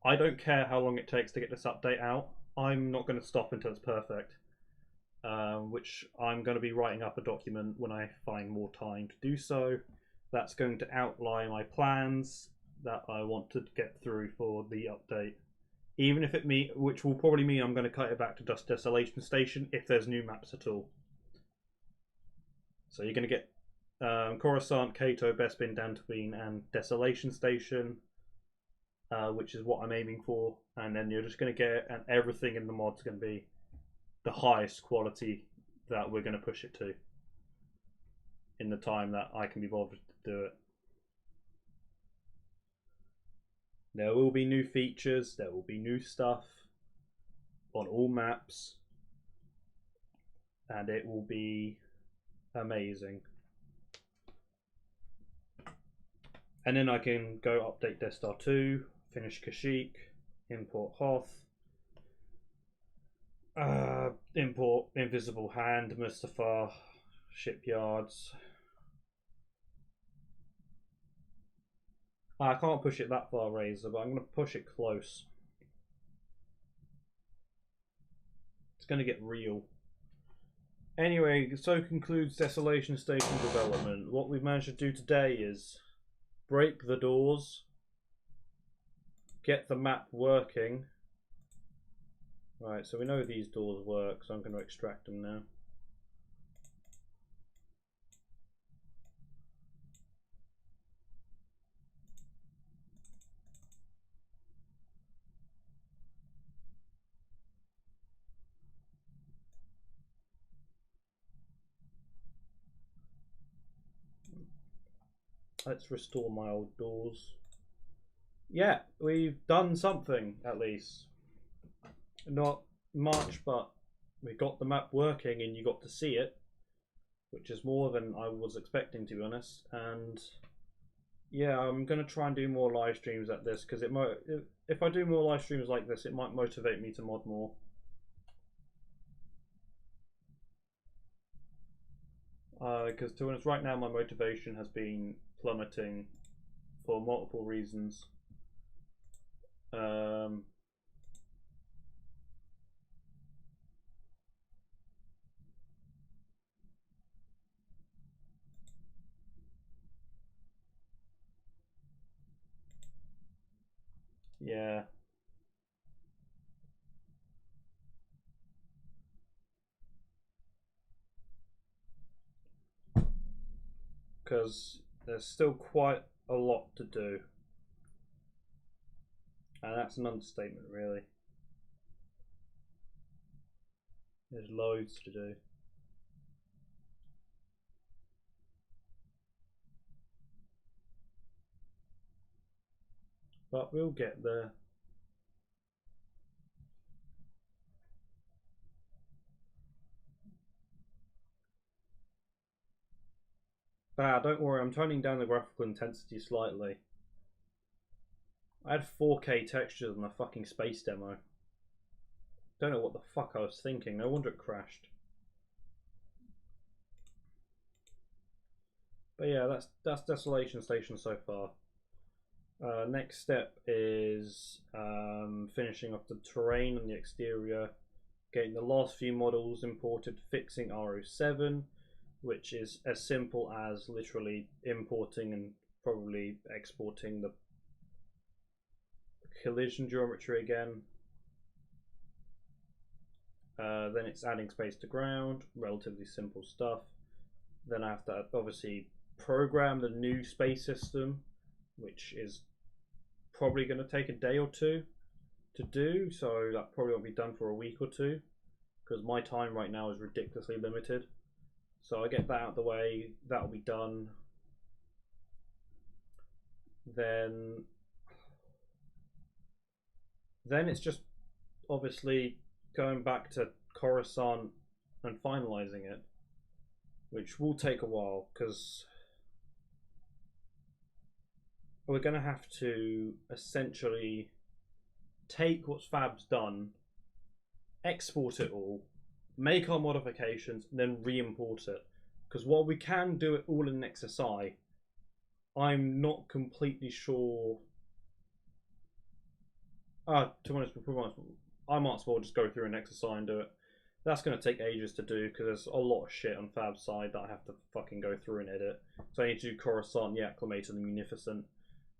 I don't care how long it takes to get this update out. I'm not going to stop until it's perfect. Which I'm going to be writing up a document when I find more time to do so. That's going to outline my plans that I want to get through for the update. Even if which will probably mean I'm going to cut it back to just Desolation Station if there's new maps at all. So you're going to get Coruscant, Cato, Bespin, Dantooine, and Desolation Station, which is what I'm aiming for. And then you're just going to get, and everything in the mod's going to be the highest quality that we're going to push it to in the time that I can be bothered to do it. There will be new features, there will be new stuff on all maps, and it will be amazing. And then I can go update Death Star 2, finish Kashyyyk, import Hoth, import Invisible Hand, Mustafar, shipyards. I can't push it that far, Razor, but I'm going to push it close. It's going to get real. Anyway, so concludes Desolation Station development. What we've managed to do today is break the doors, get the map working. Right, so we know these doors work, so I'm going to extract them now. Let's restore my old doors. Yeah, we've done something at least. Not much, but we got the map working and you got to see it, which is more than I was expecting, to be honest. And yeah, I'm gonna try and do more live streams at this because if I do more live streams like this, it might motivate me to mod more. Because to be honest, right now my motivation has been plummeting for multiple reasons. Yeah. Because there's still quite a lot to do. And that's an understatement, really. There's loads to do. But we'll get there. Don't worry, I'm toning down the graphical intensity slightly. I had 4K textures on a fucking space demo. Don't know what the fuck I was thinking. No wonder it crashed. But yeah, that's Desolation Station so far. Next step is finishing off the terrain and the exterior, getting the last few models imported, fixing RO7, which is as simple as literally importing and probably exporting the collision geometry again. Then it's adding space to ground, relatively simple stuff. Then I have to obviously program the new space system, which is probably going to take a day or two to do, so that probably won't be done for a week or two because my time right now is ridiculously limited. So I get that out of the way, that'll be done. Then it's just obviously going back to Coruscant and finalizing it, which will take a while because we're going to have to essentially take what Fab's done, export it all, make our modifications, and then re-import it. Because while we can do it all in XSI, I'm not completely sure. To be honest, I might as well just go through an XSI and do it. That's going to take ages to do because there's a lot of shit on Fab's side that I have to fucking go through and edit. So I need to do Coruscant, the Acclimated, and the Munificent.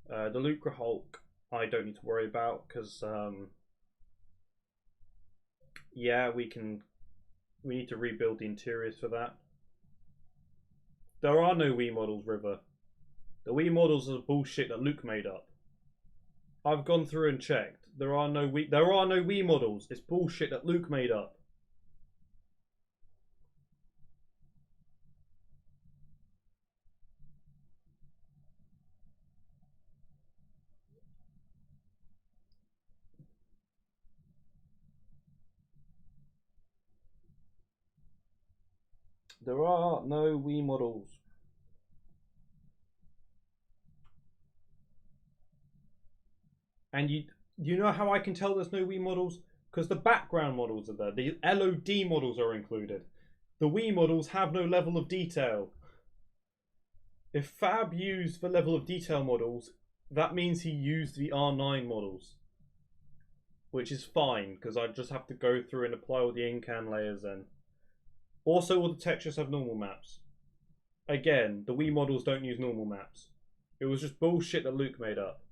The Lucra Hulk, I don't need to worry about because, yeah, we need to rebuild the interiors for that. There are no Wii models, River. The Wii models are bullshit that Luke made up. I've gone through and checked. There are no Wii models. It's bullshit that Luke made up. There are no Wii models. And you know how I can tell there's no Wii models? Because the background models are there. The LOD models are included. The Wii models have no level of detail. If Fab used the level of detail models, that means he used the R9 models. Which is fine, because I just have to go through and apply all the incan layers then. Also, all the textures have normal maps. Again, the Wii models don't use normal maps. It was just bullshit that Luke made up.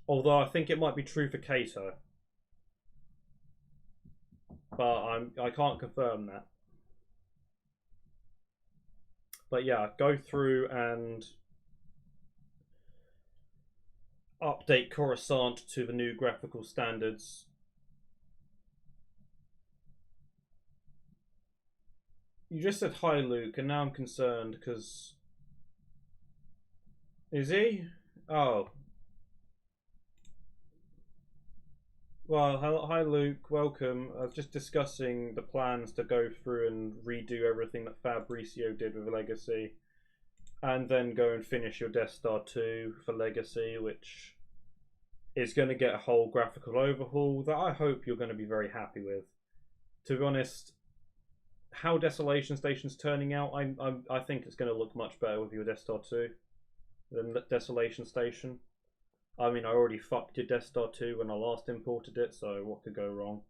Although I think it might be true for Kato. But I can't confirm that. But yeah, go through and update Coruscant to the new graphical standards. You just said hi, Luke, and now I'm concerned because... Is he? Oh. Well, hi Luke, welcome. I was just discussing the plans to go through and redo everything that Fabricio did with Legacy, and then go and finish your Death Star 2 for Legacy, which is going to get a whole graphical overhaul that I hope you're going to be very happy with. To be honest, how Desolation Station's turning out, I think it's going to look much better with your Death Star 2 than Desolation Station. I mean, I already fucked your Death Star 2 when I last imported it, so what could go wrong?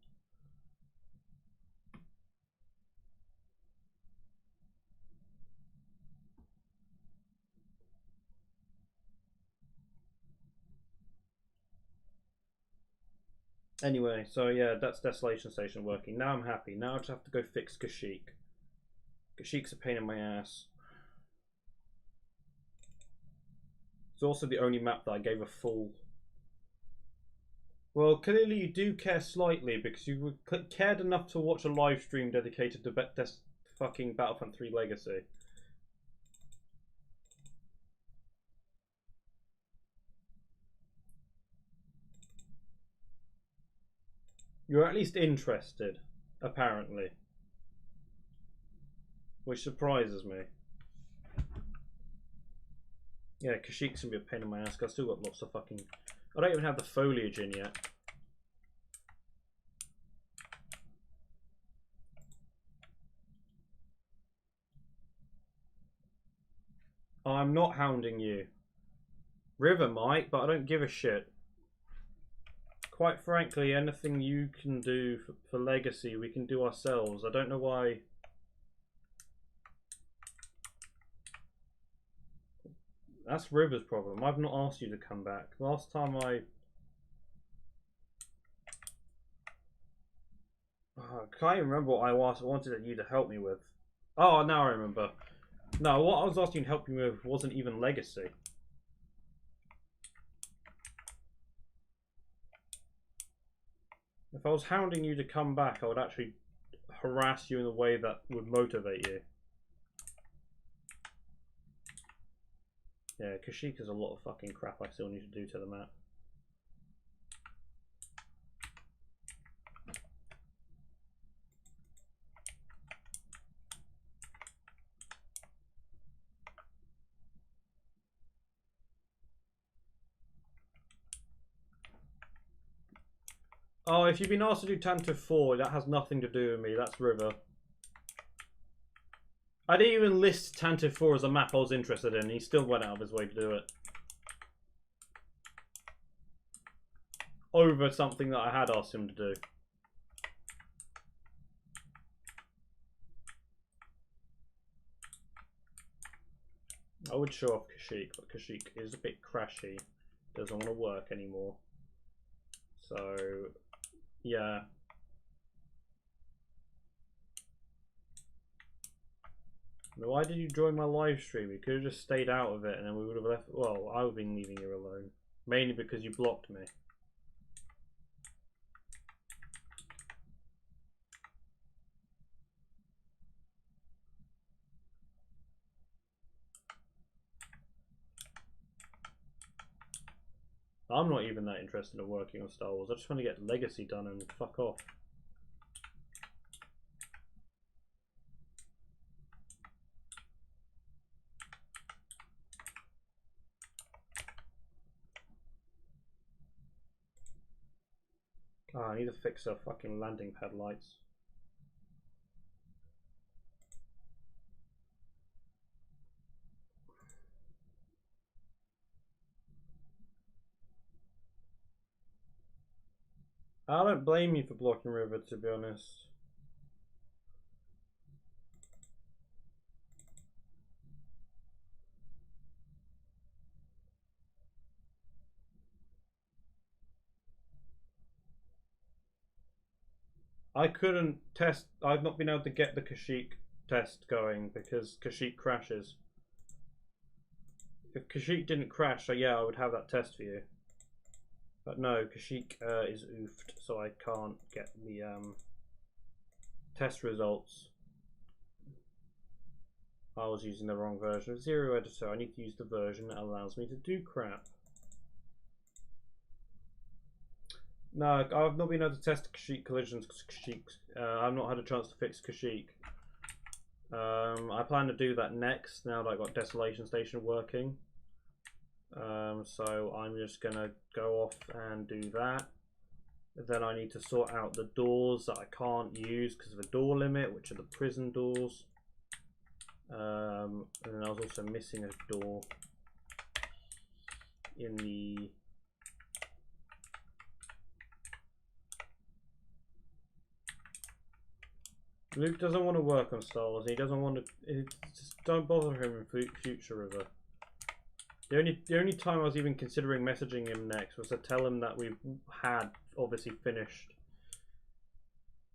Anyway, so yeah, that's Desolation Station working. Now I'm happy. Now I just have to go fix Kashyyyk. Kashyyyk's a pain in my ass. It's also the only map that I gave a full... Well, clearly you do care slightly, because you cared enough to watch a live stream dedicated to fucking Battlefront 3 Legacy. You're at least interested, apparently. Which surprises me. Yeah, Kashyyyk's gonna be a pain in my ass, 'cause I've still got lots of fucking... I don't even have the foliage in yet. I'm not hounding you. River might, but I don't give a shit. Quite frankly, anything you can do for Legacy, we can do ourselves. I don't know why... That's River's problem. I've not asked you to come back. Last time I can't even remember what I wanted you to help me with. Oh, now I remember. No, what I was asking you to help me with wasn't even Legacy. If I was hounding you to come back, I would actually harass you in a way that would motivate you. Yeah, Kashyyyk is a lot of fucking crap I still need to do to the map. Oh, if you've been asked to do Tantive 4, that has nothing to do with me. That's River. I didn't even list Tantive 4 as a map I was interested in. He still went out of his way to do it. Over something that I had asked him to do. I would show off Kashyyyk, but Kashyyyk is a bit crashy. Doesn't want to work anymore. So, yeah. Why did you join my live stream? You could have just stayed out of it and then we would have left. Well, I would have been leaving you alone. Mainly because you blocked me. I'm not even that interested in working on Star Wars. I just want to get Legacy done and fuck off. Oh, I need to fix the fucking landing pad lights. I don't blame you for blocking River, to be honest. I couldn't test. I've not been able to get the Kashyyyk test going because Kashyyyk crashes. If Kashyyyk didn't crash, so yeah, I would have that test for you. But no, Kashyyyk is oofed, so I can't get the test results. I was using the wrong version of Zero Editor. I need to use the version that allows me to do crap. No, I've not been able to test Kashyyyk collisions. I've not had a chance to fix Kashyyyk. I plan to do that next now that I've got Desolation Station working. So I'm just gonna go off and do that. Then I need to sort out the doors that I can't use because of a door limit, which are the prison doors. And then I was also missing a door in the... Luke doesn't want to work on Star Wars. He doesn't want to... Just don't bother him in future, River. The only time I was even considering messaging him next was to tell him that we had obviously finished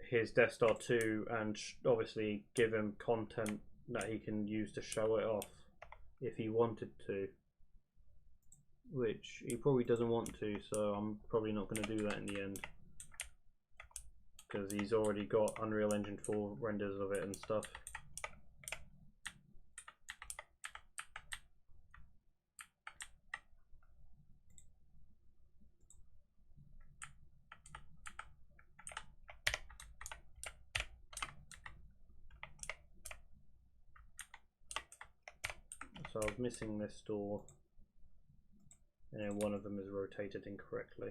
his Death Star 2 and obviously give him content that he can use to show it off if he wanted to. Which he probably doesn't want to, so I'm probably not going to do that in the end. Because he's already got Unreal Engine 4 renders of it and stuff. So I was missing this door, and one of them is rotated incorrectly.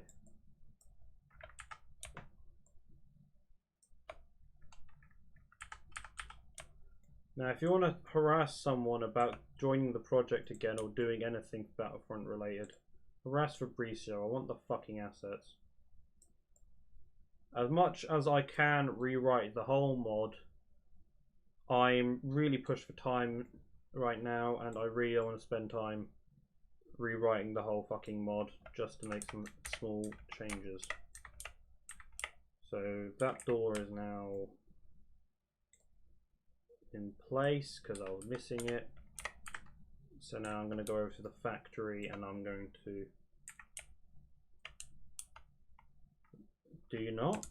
Now, if you want to harass someone about joining the project again or doing anything Battlefront related, harass Fabricio. I want the fucking assets. As much as I can rewrite the whole mod, I'm really pushed for time right now, and I really don't want to spend time rewriting the whole fucking mod just to make some small changes. So that door is now in place because I was missing it. So now I'm going to go over to the factory and I'm going to... Do you not?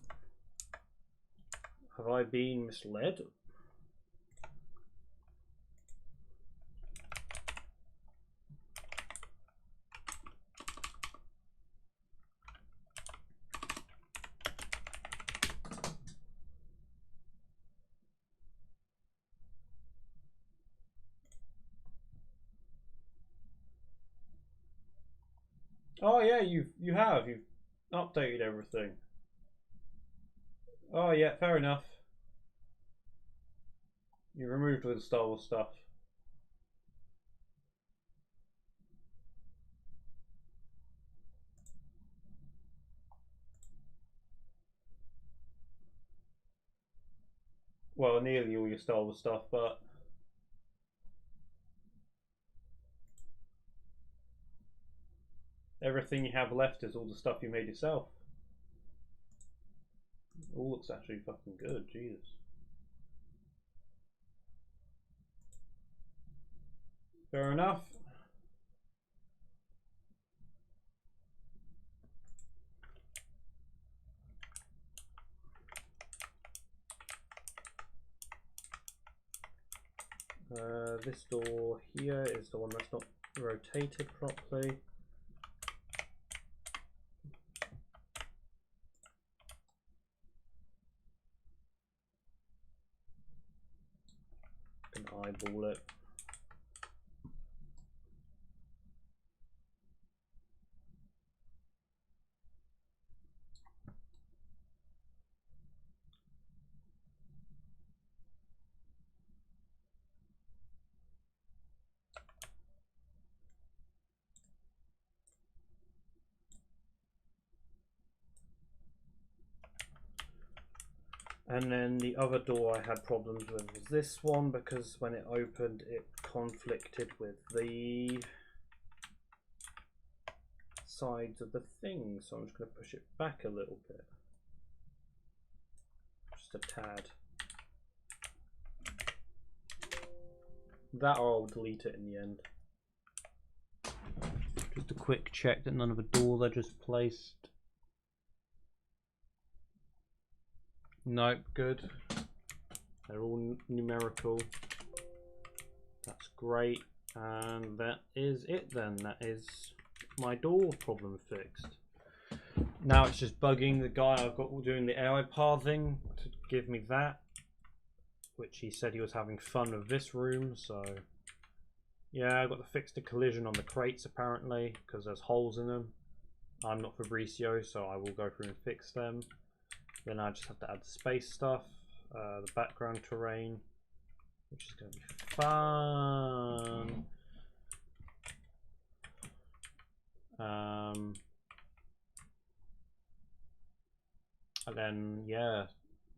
Have I been misled? Oh yeah, you've updated everything. Oh yeah, fair enough. You removed all the Star Wars stuff. Well, nearly all your Star Wars stuff, but everything you have left is all the stuff you made yourself. It all looks actually fucking good, Jesus. Fair enough. This door here is the one that's not rotated properly. Can eyeball it. And then the other door I had problems with was this one, because when it opened it conflicted with the sides of the thing, so I'm just going to push it back a little bit. Just a tad. That or I'll delete it in the end. Just a quick check that none of the doors I just placed. Nope, good. They're all numerical. That's great. And that is it then. That is my door problem fixed. Now it's just bugging the guy I've got doing the AI pathing to give me that, which he said he was having fun with this room. So yeah, I've got to fix the collision on the crates apparently because there's holes in them. I'm not Fabricio, so I will go through and fix them. Then I just have to add the space stuff, the background terrain, which is going to be fun. And then, yeah,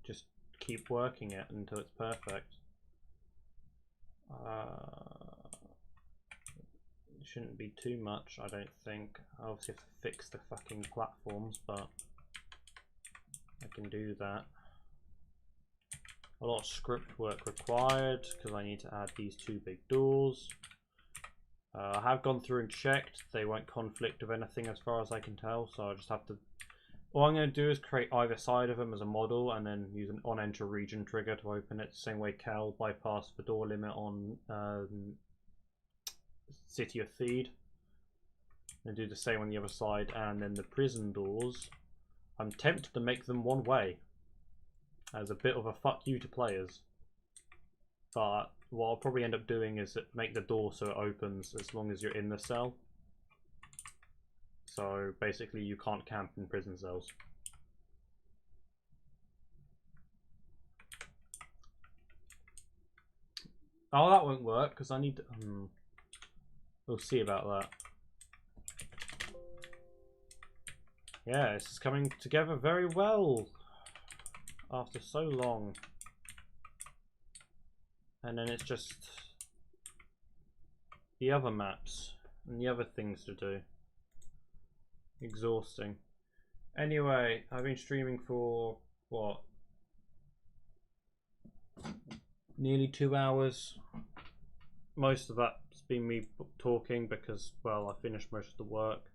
just keep working it until it's perfect. It shouldn't be too much, I don't think. I obviously have to fix the fucking platforms, but I can do that. A lot of script work required because I need to add these two big doors. I have gone through and checked. They won't conflict with anything as far as I can tell, so I just have to... All I'm going to do is create either side of them as a model and then use an on-enter region trigger to open it, the same way Cal bypassed the door limit on City of Theed. And do the same on the other side, and then the prison doors, I'm tempted to make them one way as a bit of a fuck you to players. But what I'll probably end up doing is make the door so it opens as long as you're in the cell. So basically you can't camp in prison cells. Oh, that won't work because I need to... We'll see about that. Yeah, this is coming together very well after so long. And then it's just the other maps and the other things to do. Exhausting. Anyway, I've been streaming for what? Nearly 2 hours. Most of that's been me talking because, well, I finished most of the work.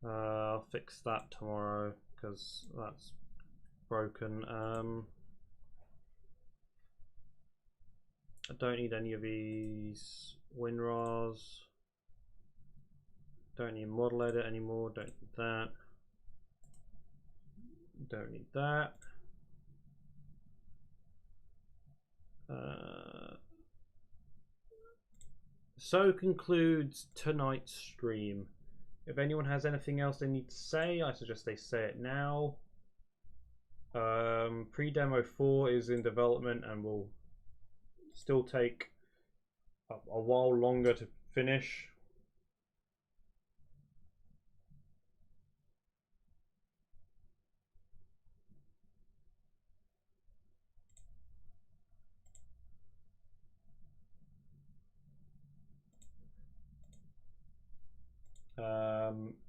I'll fix that tomorrow because that's broken. I don't need any of these WinRARs. Don't need model edit anymore. Don't need that. Don't need that. So concludes tonight's stream. If anyone has anything else they need to say, I suggest they say it now. Pre-demo 4 is in development and will still take a while longer to finish.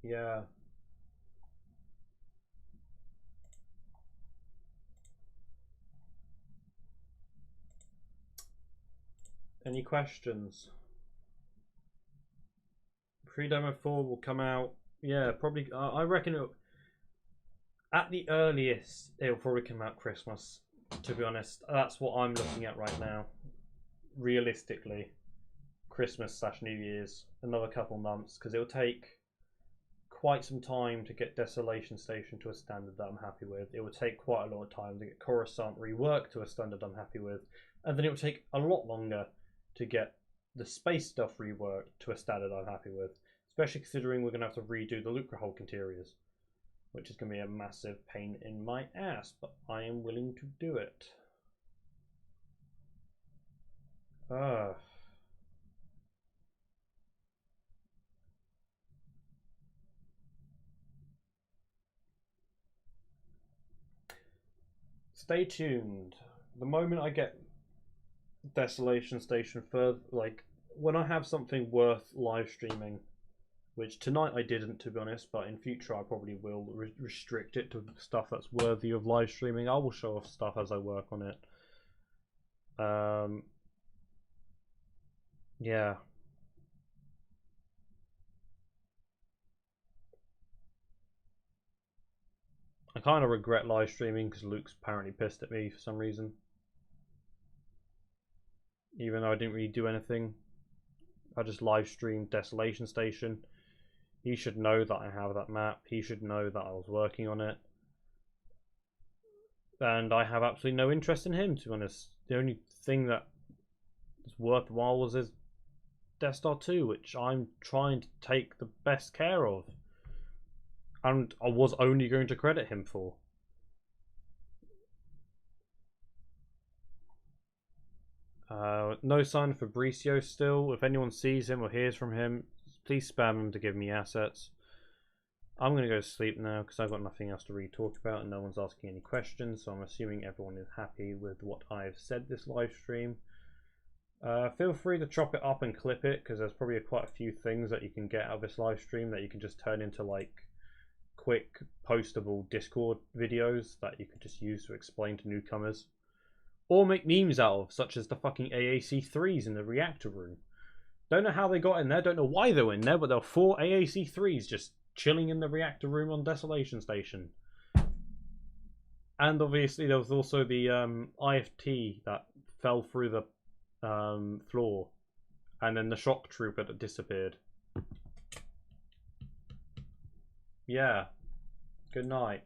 Yeah. Any questions? Pre-demo 4 will come out. Yeah, probably. I reckon at the earliest it'll probably come out Christmas. To be honest, that's what I'm looking at right now. Realistically, Christmas/New Year's, another couple months, because it'll take quite some time to get Desolation Station to a standard that I'm happy with. It will take quite a lot of time to get Coruscant reworked to a standard I'm happy with, and then it will take a lot longer to get the space stuff reworked to a standard I'm happy with, especially considering we're going to have to redo the Lucre Hulk interiors, which is going to be a massive pain in my ass, but I am willing to do it. Stay tuned. The moment I get Desolation Station further, like when I have something worth live streaming, which tonight I didn't, to be honest, but in future I probably will restrict it to stuff that's worthy of live streaming. I will show off stuff as I work on it. Yeah. I kind of regret live streaming because Luke's apparently pissed at me for some reason. Even though I didn't really do anything. I just live streamed Desolation Station. He should know that I have that map. He should know that I was working on it. And I have absolutely no interest in him, to be honest. The only thing that was worthwhile was his Death Star 2, which I'm trying to take the best care of. And I was only going to credit him for. No sign of Fabricio still. If anyone sees him or hears from him, please spam him to give me assets. I'm going to go to sleep now because I've got nothing else to really talk about and no one's asking any questions, so I'm assuming everyone is happy with what I've said this live stream. Feel free to chop it up and clip it because there's probably quite a few things that you can get out of this live stream that you can just turn into like quick postable Discord videos that you could just use to explain to newcomers. Or make memes out of, such as the fucking AAC-3s in the reactor room. Don't know how they got in there, don't know why they were in there, but there were 4 AAC-3s just chilling in the reactor room on Desolation Station. And obviously there was also the IFT that fell through the floor. And then the shock trooper that disappeared. Yeah. Good night.